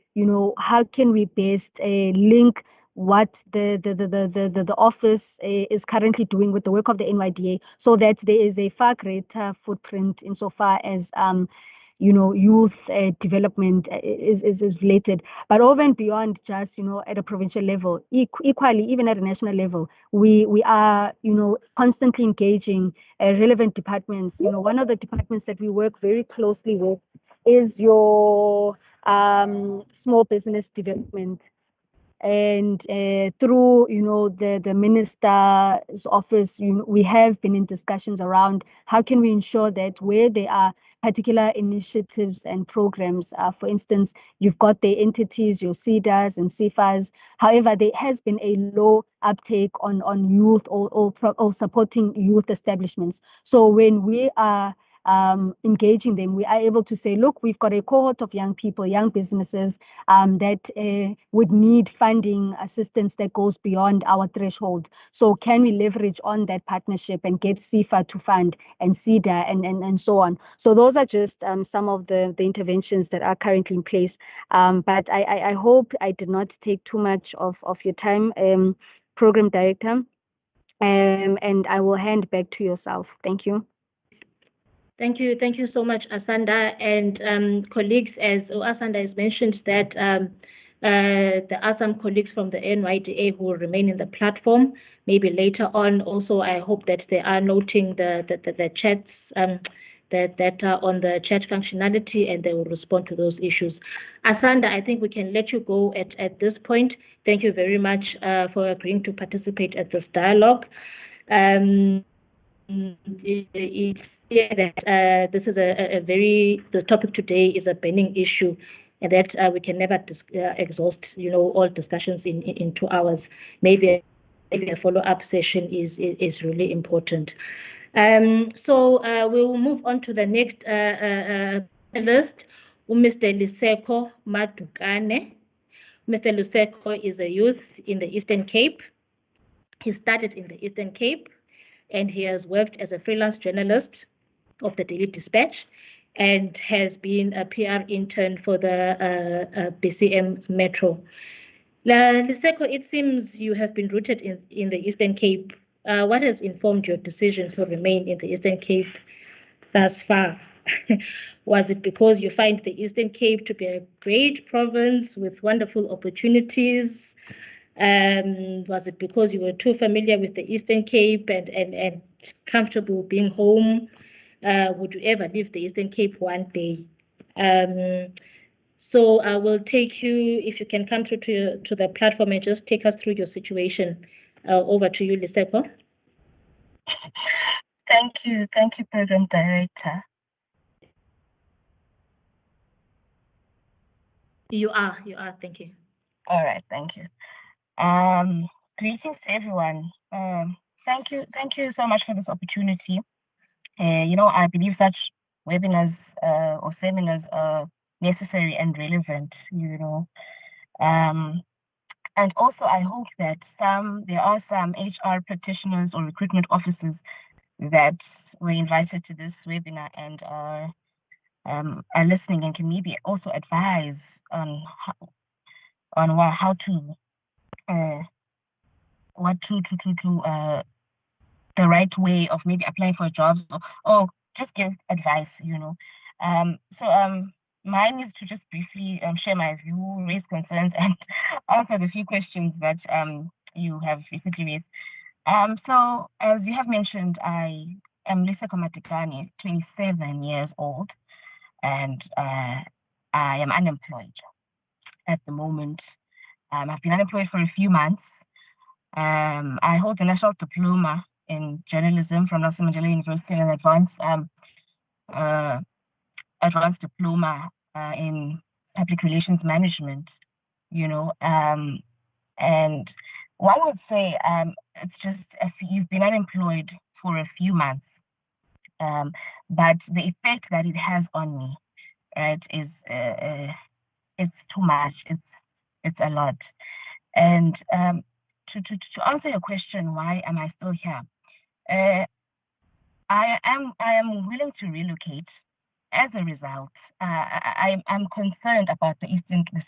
how can we best link what the office is currently doing with the work of the NYDA, so that there is a far greater footprint insofar as youth development is related. But over and beyond just, at a provincial level, equally, even at a national level, we are, constantly engaging relevant departments. One of the departments that we work very closely with is your small business development. And through, the minister's office, we have been in discussions around how can we ensure that where there are particular initiatives and programs, for instance, you've got the entities, your CEDAs and CFAs. However, there has been a low uptake on youth or supporting youth establishments. So when we are engaging them, we are able to say, look, we've got a cohort of young people, young businesses that would need funding assistance that goes beyond our threshold. So can we leverage on that partnership and get CFA to fund and CEDA and so on? So those are just some of the interventions that are currently in place. But I hope I did not take too much of your time, Program Director. And I will hand back to yourself. Thank you. Thank you so much, Asanda. And colleagues, as Asanda has mentioned, that there are some colleagues from the NYDA who will remain in the platform. Maybe later on, also, I hope that they are noting the chats that are on the chat functionality, and they will respond to those issues. Asanda, I think we can let you go at this point. Thank you very much for agreeing to participate at this dialogue. It's clear that this is the topic today is a burning issue, and that we can never exhaust, all discussions in 2 hours. Maybe a follow-up session is really important. So we will move on to the next list, Mr. Liseko Madukane. Mr. Liseko is a youth in the Eastern Cape. He started in the Eastern Cape, and he has worked as a freelance journalist of the Daily Dispatch and has been a PR intern for the BCM Metro. Liseko, it seems you have been rooted in the Eastern Cape. What has informed your decision to remain in the Eastern Cape thus far? Was it because you find the Eastern Cape to be a great province with wonderful opportunities? Was it because you were too familiar with the Eastern Cape and comfortable being home? Would you ever leave the Eastern Cape one day? So I will take you, if you can come through to the platform and just take us through your situation. Over to you, Liseko. Thank you, Program Director. You are. Thank you. All right, thank you. Greetings to everyone. Thank you so much for this opportunity. I believe such webinars or seminars are necessary and relevant, and also I hope that there are some HR practitioners or recruitment officers that were invited to this webinar and are listening and can maybe also advise on how to the right way of maybe applying for jobs or just give advice, So mine is to just briefly share my view, raise concerns, and answer the few questions that you have recently raised. So as you have mentioned, I am Liseko Madukane, 27 years old, and I am unemployed at the moment. I've been unemployed for a few months. I hold a national diploma in journalism from Nelson Mandela University and an advanced diploma in public relations management, and one would say it's just you've been unemployed for a few months, but the effect that it has on me, right, is it's too much. It's a lot. And to answer your question, why am I still here? I am willing to relocate. As a result, I'm concerned about the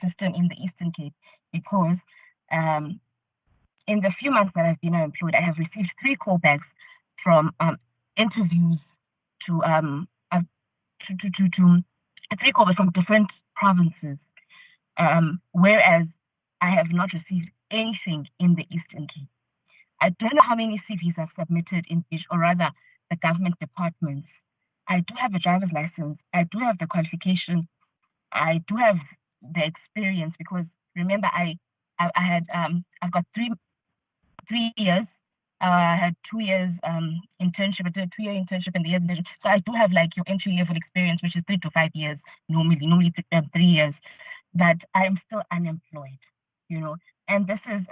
system in the Eastern Cape because in the few months that I've been unemployed, I have received 3 callbacks from interviews to calls from different provinces, whereas I have not received anything in the Eastern Cape. I don't know how many CVs I've submitted in each, or rather the government departments. I do have a driver's license. I do have the qualification. I do have the experience, because remember I've got three years. I had 2 years internship. I did a 2-year internship and the year internship. So I do have like your entry level experience, which is 3 to 5 years normally 3 years. That I'm still unemployed, and this is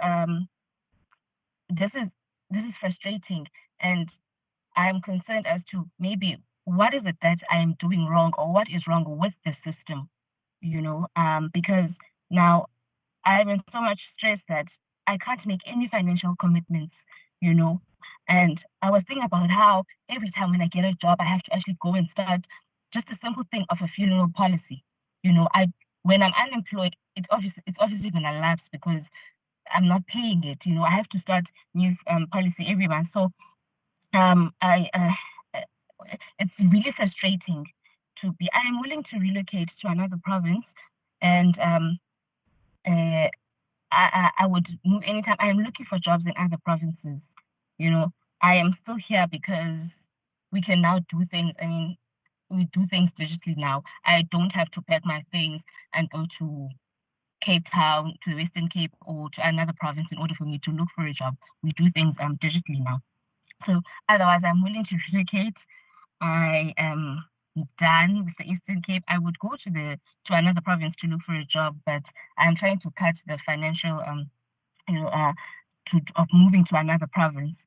frustrating, and I'm concerned as to maybe what is it that I am doing wrong, or what is wrong with the system, because now I'm in so much stress that I can't make any financial commitments, and I was thinking about how every time when I get a job, I have to actually go and start just a simple thing of a funeral policy. When I'm unemployed, it's obviously gonna lapse because I'm not paying it. I have to start new policy every month. So it's really frustrating to be. I am willing to relocate to another province, and I would move anytime. I am looking for jobs in other provinces. I am still here because we can now do things. I mean, we do things digitally now. I don't have to pack my things and go to Cape Town, to the Western Cape, or to another province in order for me to look for a job. We do things digitally now. So otherwise, I'm willing to relocate. I am done with the Eastern Cape. I would go to another province to look for a job, but I'm trying to cut the financial of moving to another province.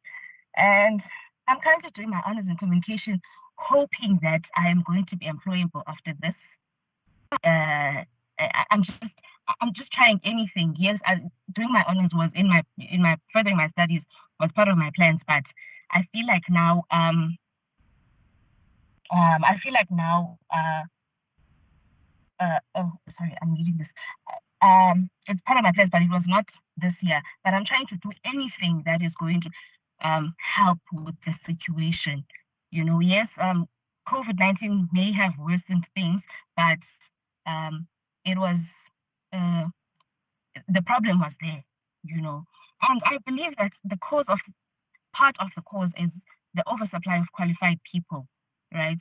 And I'm currently doing my honors in communication, hoping that I am going to be employable after this. I'm just trying anything. Yes, doing my honors was in my furthering my studies was part of my plans, but I feel like now oh, sorry, I'm reading this. It's part of my plans, but it was not this year. But I'm trying to do anything that is going to help with the situation. Yes, COVID-19 may have worsened things, but it was the problem was there. And I believe that part of the cause is the oversupply of qualified people, right?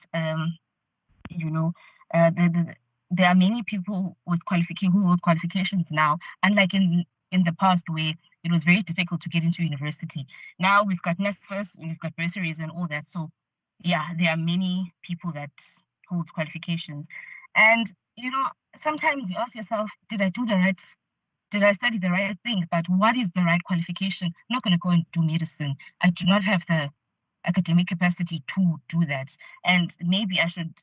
There are many people who hold qualifications now, unlike in the past where it was very difficult to get into university. Now we've got NSFAS, we've got bursaries and all that. So yeah, there are many people that hold qualifications. And sometimes you ask yourself, did I study the right thing? But what is the right qualification? I'm not going to go and do medicine. I do not have the academic capacity to do that. And maybe I should,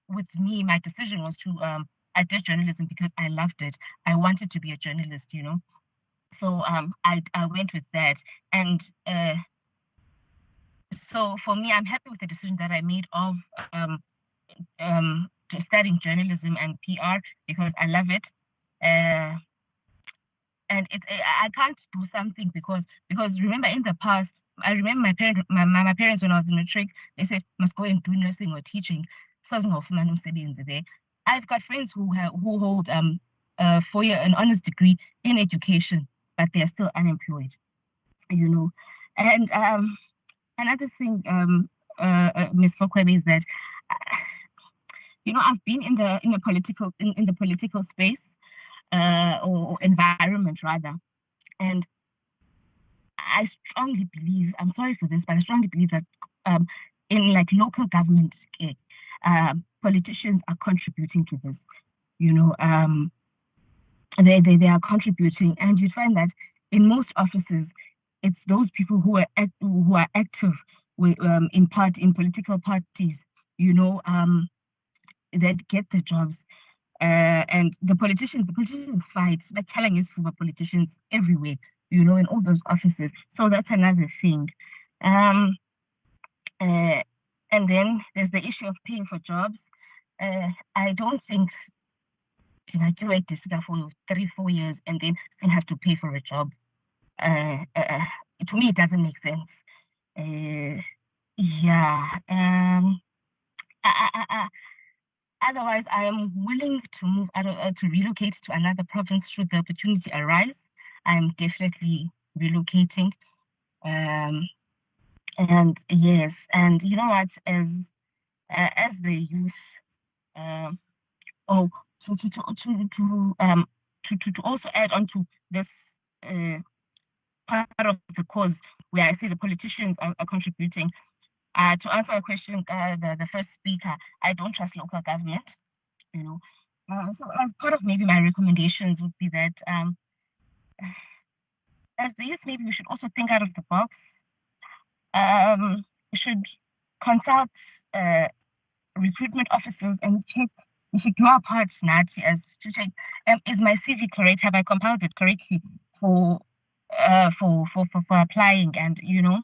with me, my decision was to, I did journalism because I loved it. I wanted to be a journalist, So I went with that. And so for me, I'm happy with the decision that I made of studying journalism and PR because I love it. And I can't do something because remember in the past, I remember my parents when I was in matric, they said must go and do nursing or teaching. I've got friends who hold an honors degree in education, but they're still unemployed. And another thing, Ms. Fokwebe, is that I've been in the political space or environment rather, and I strongly believe, I'm sorry for this, but I strongly believe that in like local government, politicians are contributing to this. They are contributing, and you find that in most offices, it's those people who are active in political parties, that get the jobs. And the politicians fight, like telling us for politicians everywhere, in all those offices. So that's another thing. And then there's the issue of paying for jobs. I don't think I can wait this for 3-4 years and then have to pay for a job. To me, it doesn't make sense. Otherwise, I am willing to move out of, to relocate to another province should the opportunity arise. I'm definitely relocating. And yes, and you know what, as the youth, to also add on to this part of the cause where I see the politicians are contributing. To answer a question, the first speaker, I don't trust local government, you know. So part of maybe my recommendations would be that as the youth, maybe we should also think out of the box. We should consult recruitment officers and check. We should do our part, Nati, as to check, is my CV correct? Have I compiled it correctly for applying? And you know,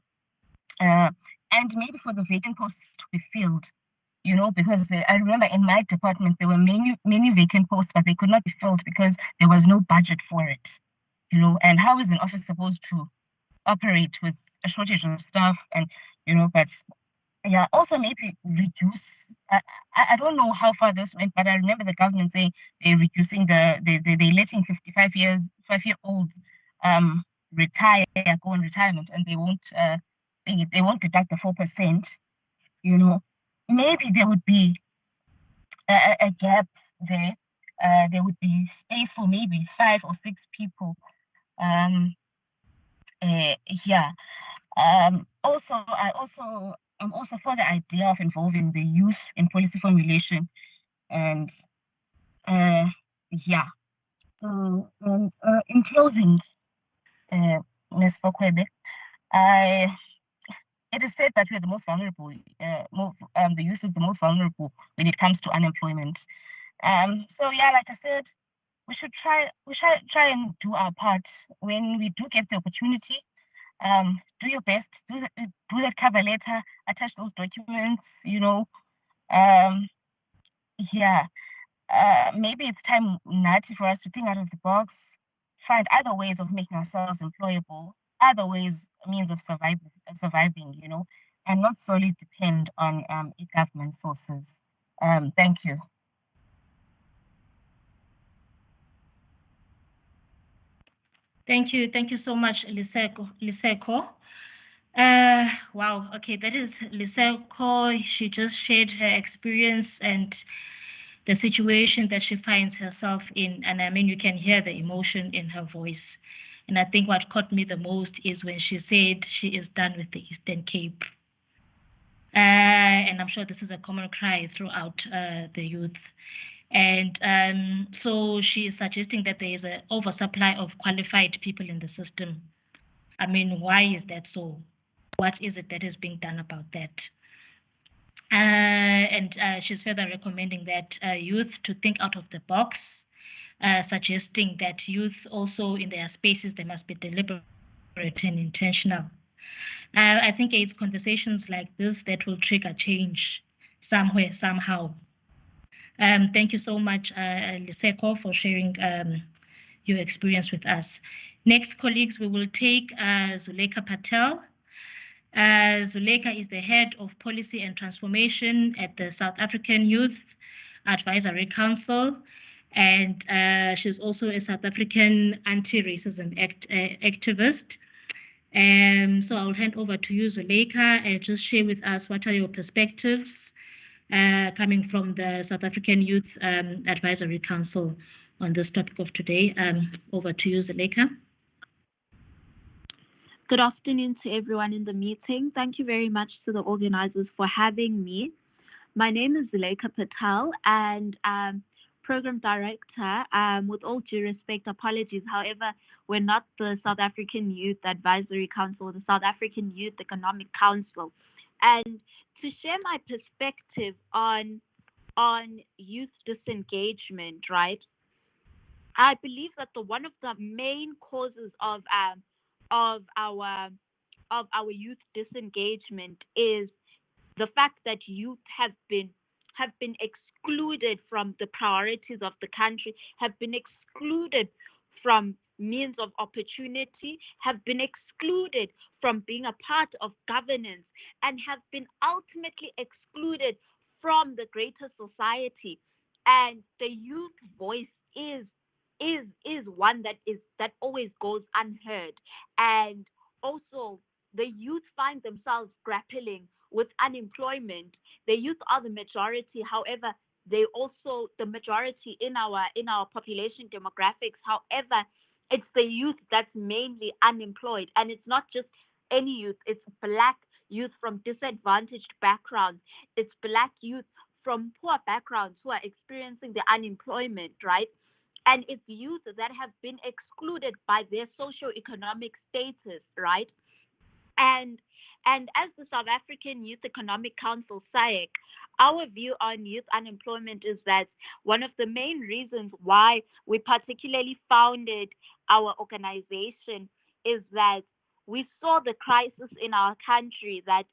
and maybe for the vacant posts to be filled. You know, because I remember in my department there were many vacant posts, but they could not be filled because there was no budget for it. You know, and how is an office supposed to operate with a shortage of staff? And you know, but yeah, also maybe reduce. I don't know how far this went, but I remember the government saying they're reducing they're letting 5-year-olds retire, go on retirement, and they won't deduct the 4%. You know, maybe there would be a gap there. There would be space for maybe 5 or 6 people. Yeah. I'm also for the idea of involving the youth in policy formulation, and yeah. In closing, Ms. Fokwebe, it is said that we are the most vulnerable. The youth is the most vulnerable when it comes to unemployment. So yeah, like I said, we should try and do our part when we do get the opportunity. Do your best. Do that cover letter. Attach those documents. You know. Yeah. Maybe it's time, Nati, for us to think out of the box, find other ways of making ourselves employable, other means of surviving, you know, and not solely depend on government sources. Thank you. Thank you so much, Liseko. Wow, okay, that is Liseko. She just shared her experience and the situation that she finds herself in. And I mean, you can hear the emotion in her voice. And I think what caught me the most is when she said she is done with the Eastern Cape. And I'm sure this is a common cry throughout the youth. And so she is suggesting that there is an oversupply of qualified people in the system. I mean, why is that so? What is it that is being done about that? And she's further recommending that youth to think out of the box, suggesting that youth also in their spaces, they must be deliberate and intentional. I think it's conversations like this that will trigger change somewhere, somehow. Thank you so much, Liseko, for sharing your experience with us. Next, colleagues, we will take Zuleka Patel. Zuleka is the head of policy and transformation at the South African Youth Advisory Council, and she's also a South African anti-racism activist. So I'll hand over to you, Zuleka, and just share with us what are your perspectives coming from the South African Youth Advisory Council on this topic of today. Over to you, Zuleka. Good afternoon to everyone in the meeting. Thank you very much to the organizers for having me. My name is Zuleka Patel, and Program Director. With all due respect, apologies. However, we're not the South African Youth Advisory Council, the South African Youth Economic Council. And to share my perspective on youth disengagement, right? I believe that one of the main causes of our youth disengagement is the fact that youth have been excluded from the priorities of the country, have been excluded from means of opportunity, have been excluded from being a part of governance, and have been ultimately excluded from the greater society. And the youth voice is one that always goes unheard. And also the youth find themselves grappling with unemployment. The youth are the majority, however, they also the majority in our population demographics. However, it's the youth that's mainly unemployed, and it's not just any youth. It's black youth from disadvantaged backgrounds. It's black youth from poor backgrounds who are experiencing the unemployment, right? And it's youth that have been excluded by their socio-economic status, right? And as the South African Youth Economic Council, SAEC, our view on youth unemployment is that one of the main reasons why we particularly founded our organization is that we saw the crisis in our country, that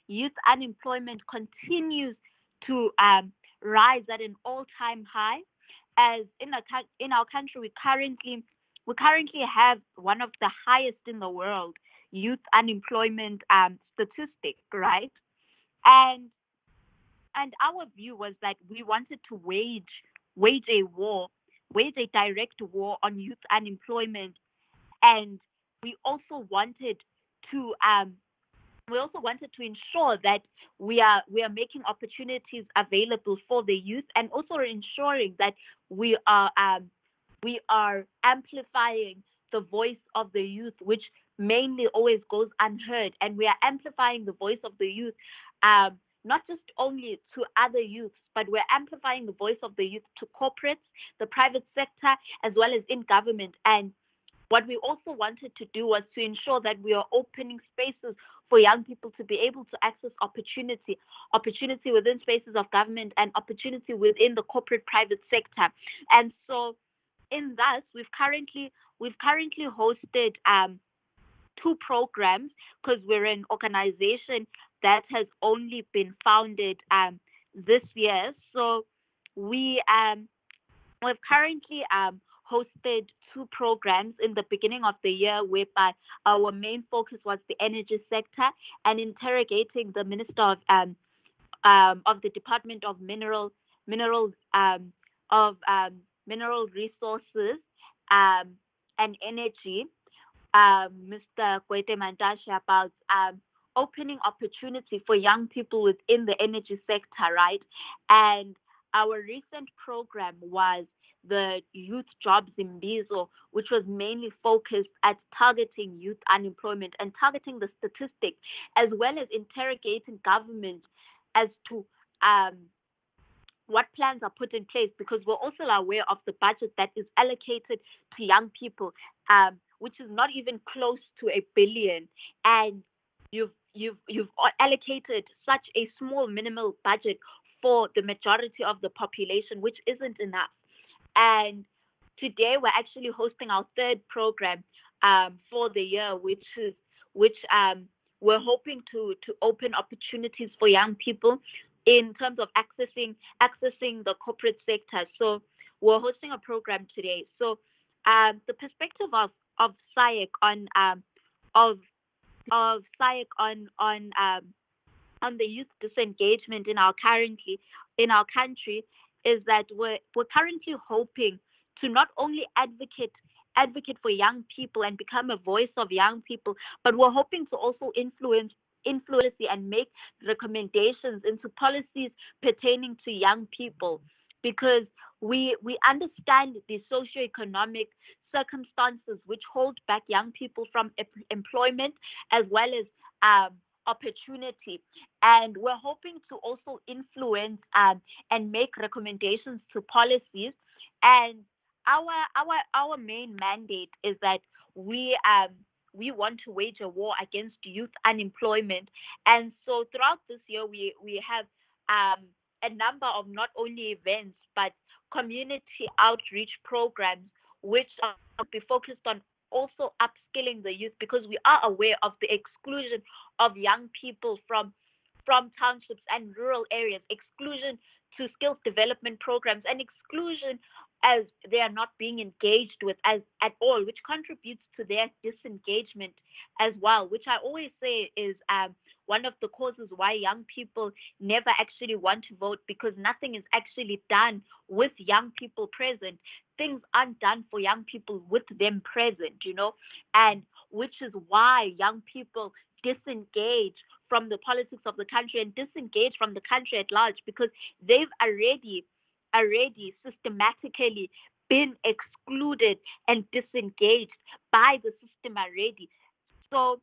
youth unemployment continues to rise at an all-time high. As in our country, we currently have one of the highest in the world youth unemployment statistic, right? And and our view was that we wanted to wage a war, wage a direct war on youth unemployment, and we also wanted to um, ensure that we are making opportunities available for the youth, and also ensuring that we are um, we are amplifying the voice of the youth, which mainly always goes unheard, and we are amplifying the voice of the youth, not just only to other youths, but we're amplifying the voice of the youth to corporates, the private sector, as well as in government. And what we also wanted to do was to ensure that we are opening spaces for young people to be able to access opportunity within spaces of government, and opportunity within the corporate private sector. And so in thus, we've currently hosted two programs, because we're an organization that has only been founded this year. So we we've currently hosted two programs in the beginning of the year, whereby our main focus was the energy sector and interrogating the Minister of the Department of Mineral of Mineral Resources and Energy, Mr. Kwete Mantashe, about opening opportunity for young people within the energy sector, right? And our recent program was the Youth Jobs in Bizo, which was mainly focused at targeting youth unemployment and targeting the statistics, as well as interrogating government as to what plans are put in place, because we're also aware of the budget that is allocated to young people, which is not even close to 1 billion, and you've allocated such a small minimal budget for the majority of the population, which isn't enough. And today we're actually hosting our third program for the year, which we're hoping to open opportunities for young people in terms of accessing the corporate sector. So we're hosting a program today. So the perspective of SAEC on SAEC on the youth disengagement in our country is that we're currently hoping to not only advocate for young people and become a voice of young people, but we're hoping to also influence and make recommendations into policies pertaining to young people, because we understand the socioeconomic circumstances which hold back young people from employment, as well as opportunity. And we're hoping to also influence and make recommendations to policies. And our main mandate is that we want to wage a war against youth unemployment. And so throughout this year, we have a number of not only events, but community outreach programs, which will be focused on also upskilling the youth, because we are aware of the exclusion of young people from townships and rural areas, exclusion to skills development programs, and exclusion as they are not being engaged with as at all, which contributes to their disengagement as well, which I always say is one of the causes why young people never actually want to vote, because nothing is actually done with young people present. Things aren't done for young people with them present, and which is why young people disengage from the politics of the country and disengage from the country at large, because they've already systematically been excluded and disengaged by the system already. So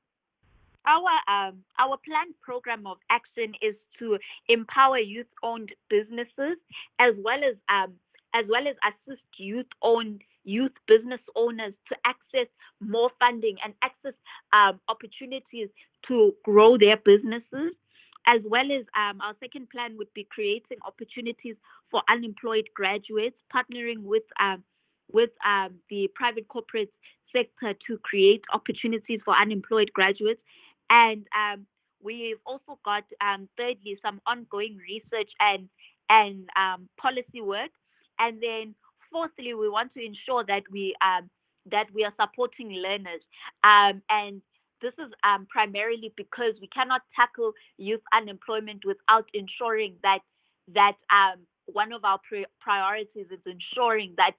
our planned program of action is to empower youth-owned businesses, as well as assist youth business owners to access more funding and access opportunities to grow their businesses. As well as our second plan would be creating opportunities for unemployed graduates, partnering with the private corporate sector to create opportunities for unemployed graduates. And we've also got, thirdly, some ongoing research and policy work. And then fourthly, we want to ensure that we are supporting learners. And this is primarily because we cannot tackle youth unemployment without ensuring that one of our priorities is ensuring that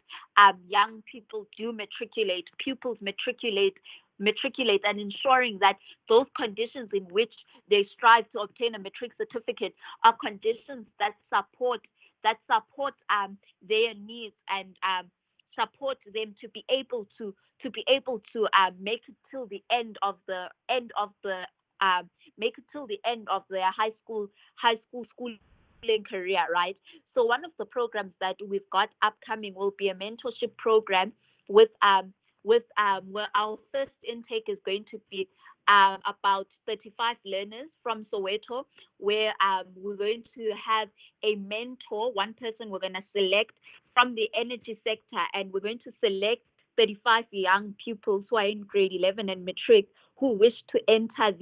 young people do matriculate, pupils matriculate, and ensuring that those conditions in which they strive to obtain a matric certificate are conditions that support their needs and support them to be able to make it till the end of their high school schooling career, right? So one of the programs that we've got upcoming will be a mentorship program with where our first intake is going to be about 35 learners from Soweto, where we're going to have a mentor, one person we're going to select from the energy sector, and we're going to select 35 young pupils who are in grade 11 and matric who wish to enter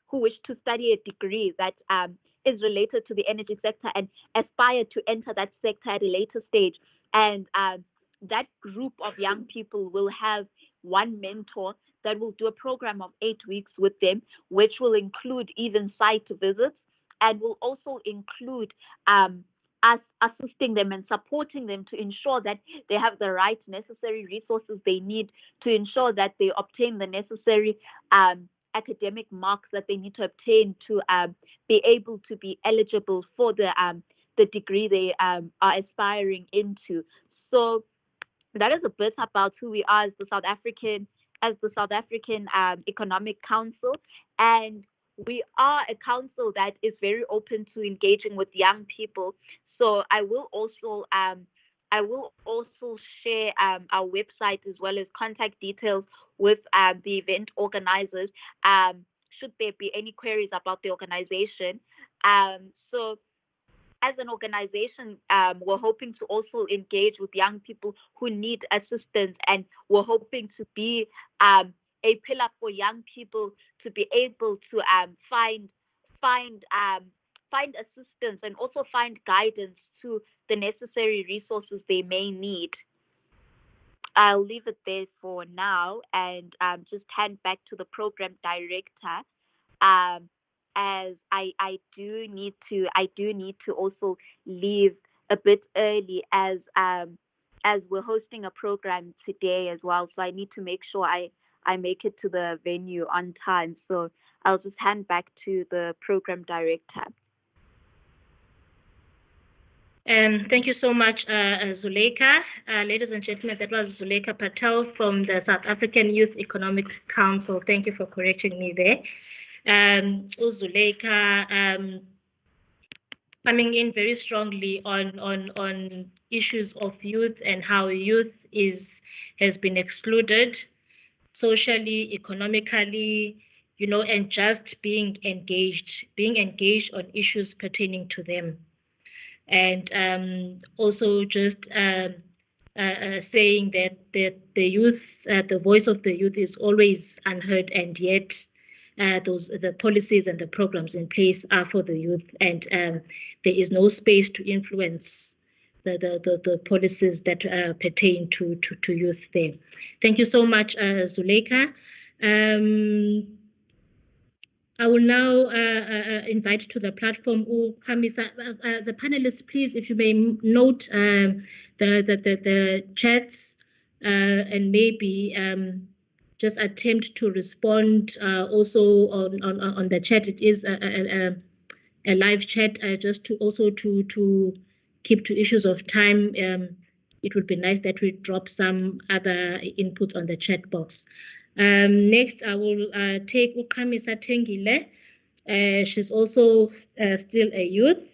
who wish to study a degree that is related to the energy sector and aspire to enter that sector at a later stage. And that group of young people will have one mentor that will do a program of 8 weeks with them, which will include even site visits, and will also include us assisting them and supporting them to ensure that they have the right necessary resources they need to ensure that they obtain the necessary academic marks that they need to obtain to be able to be eligible for the degree they are aspiring into. So that is a bit about who we are as the South African Economic Council, and we are a council that is very open to engaging with young people. So I will also share our website as well as contact details with the event organizers, should there be any queries about the organization. So as an organization, we're hoping to also engage with young people who need assistance, and we're hoping to be a pillar for young people to be able to find assistance and also find guidance to the necessary resources they may need. I'll leave it there for now and just hand back to the program director. As I do need to also leave a bit early as we're hosting a program today as well. So I need to make sure I make it to the venue on time. So I'll just hand back to the program director. Thank you so much, Zuleika. Ladies and gentlemen, that was Zuleika Patel from the South African Youth Economics Council. Thank you for correcting me there. Zuleika coming in very strongly on issues of youth and how youth has been excluded socially, economically, and just being engaged on issues pertaining to them. And also just saying that the youth, the voice of the youth is always unheard, and yet the policies and the programs in place are for the youth, and there is no space to influence the policies that pertain to youth there. Thank you so much, Zuleika. I will now invite to the platform the panelists, please, if you may note the chats and maybe just attempt to respond also on the chat. It is a live chat, just to also to keep to issues of time. It would be nice that we drop some other input on the chat box. Next, I will take Ukamisa Tengile. She's also still a youth.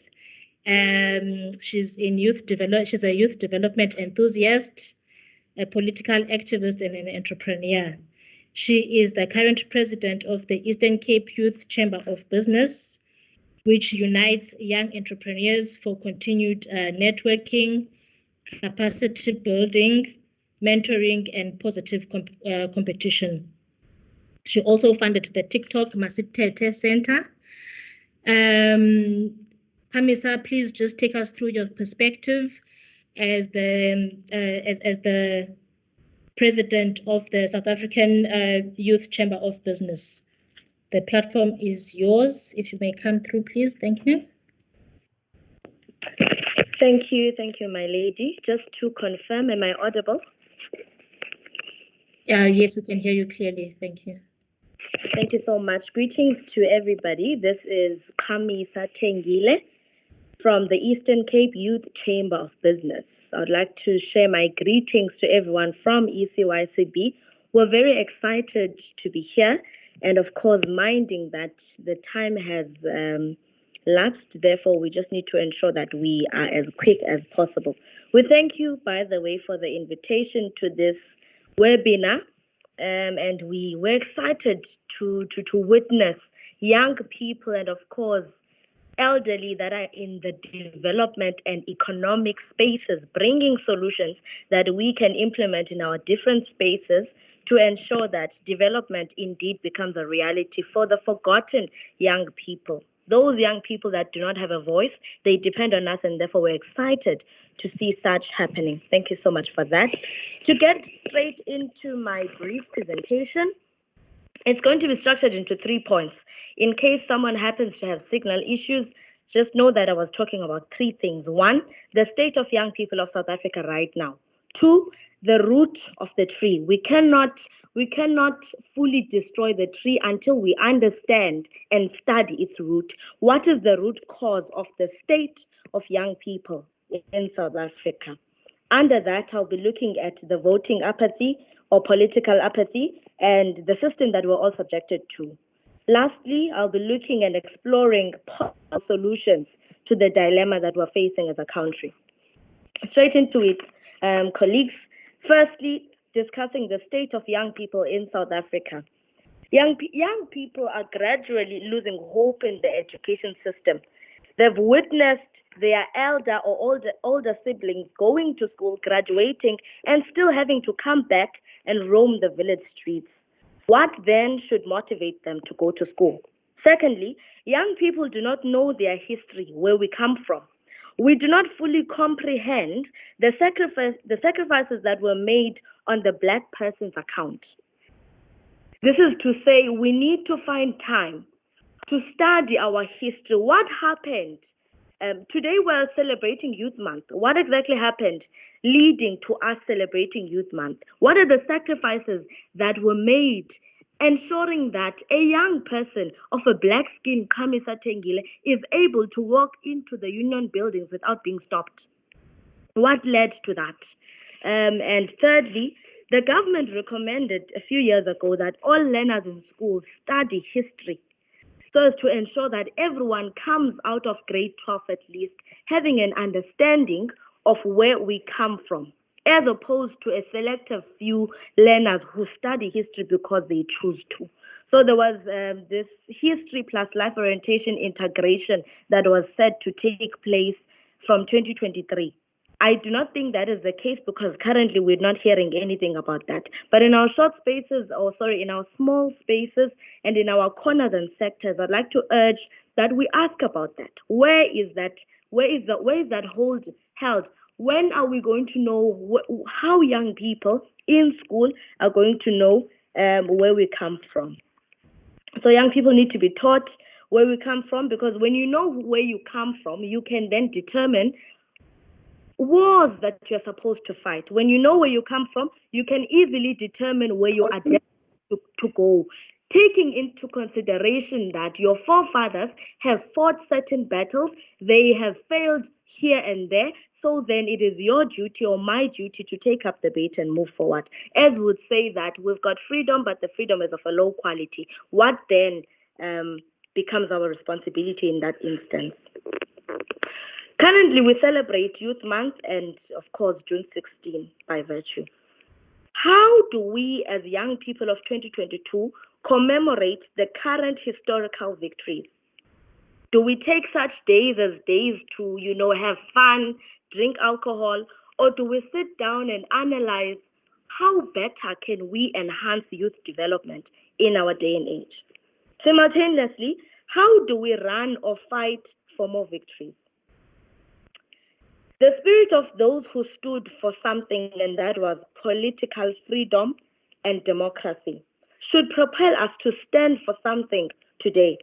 She's a youth development enthusiast, a political activist, and an entrepreneur. She is the current president of the Eastern Cape Youth Chamber of Business, which unites young entrepreneurs for continued networking, capacity building, mentoring, and positive competition. She also founded the TikTok Masitete Center. Kamisa, please just take us through your perspective as the president of the South African Youth Chamber of Business. The platform is yours. If you may come through, please. Thank you. Thank you, my lady. Just to confirm, am I audible? Yes, we can hear you clearly. Thank you. Thank you so much. Greetings to everybody. This is Kamisa Tengile from the Eastern Cape Youth Chamber of Business. I would like to share my greetings to everyone from ECYCB. We're very excited to be here, and of course, minding that the time has lapsed. Therefore, we just need to ensure that we are as quick as possible. We thank you, by the way, for the invitation to this webinar, and we were excited to witness young people and, of course, elderly that are in the development and economic spaces, bringing solutions that we can implement in our different spaces to ensure that development indeed becomes a reality for the forgotten young people. Those young people that do not have a voice, they depend on us, and therefore we're excited to see such happening. Thank you so much for that. To get straight into my brief presentation, it's going to be structured into 3 points. In case someone happens to have signal issues, just know that I was talking about 3 things. 1, the state of young people of South Africa right now. 2, the root of the tree. We cannot fully destroy the tree until we understand and study its root. What is the root cause of the state of young people in South Africa? Under that, I'll be looking at the voting apathy or political apathy and the system that we're all subjected to. Lastly, I'll be looking and exploring possible solutions to the dilemma that we're facing as a country. Straight into it, colleagues. Firstly, discussing the state of young people in South Africa. Young people are gradually losing hope in the education system. They've witnessed their elder or older siblings going to school, graduating, and still having to come back and roam the village streets. What then should motivate them to go to school? Secondly, young people do not know their history, where we come from. We do not fully comprehend the sacrifices that were made on the Black person's account. This is to say, we need to find time to study our history. What happened? Today we're celebrating Youth Month. What exactly happened leading to us celebrating Youth Month? What are the sacrifices that were made, ensuring that a young person of a black skin, Kamisa Tengile, is able to walk into the union buildings without being stopped? What led to that? And thirdly, the government recommended a few years ago that all learners in schools study history, so as to ensure that everyone comes out of grade 12 at least having an understanding of where we come from, as opposed to a selective few learners who study history because they choose to. So there was this history plus life orientation integration that was set to take place from 2023. I do not think that is the case because currently we're not hearing anything about that. But in our short spaces, in our small spaces and in our corners and sectors, I'd like to urge that we ask about that. Where is that hold held When are we going to know how young people in school are going to know where we come from? So young people need to be taught where we come from, because when you know where you come from, you can then determine wars that you're supposed to fight. When you know where you come from, you can easily determine where you are to go, taking into consideration that your forefathers have fought certain battles, they have failed here and there, so then it is your duty or my duty to take up the bait and move forward. As would say that we've got freedom, but the freedom is of a low quality. What then becomes our responsibility in that instance? Currently, we celebrate Youth Month and, of course, June 16 by virtue. How do we, as young people of 2022, commemorate the current historical victories? Do we take such days as days to, have fun, drink alcohol, or do we sit down and analyze how better can we enhance youth development in our day and age? Simultaneously, how do we run or fight for more victories? The spirit of those who stood for something, and that was political freedom and democracy, should propel us to stand for something today.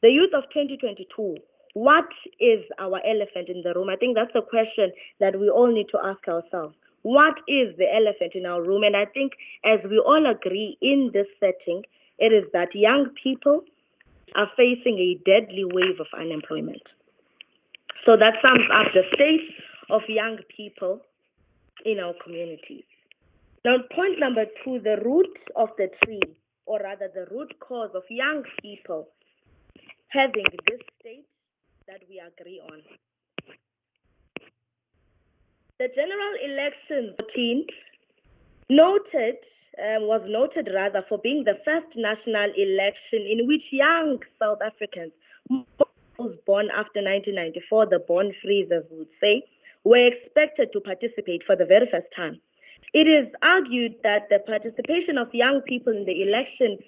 The youth of 2022, what is our elephant in the room? I think that's a question that we all need to ask ourselves. What is the elephant in our room? And I think as we all agree in this setting, it is that young people are facing a deadly wave of unemployment. So that sums up the state of young people in our communities. Now, point number 2, the root of the tree, or rather the root cause of young people having this state that we agree on. The general election routine was noted for being the first national election in which young South Africans, those born after 1994, the born freezers would say, were expected to participate for the very first time. It is argued that the participation of young people in the election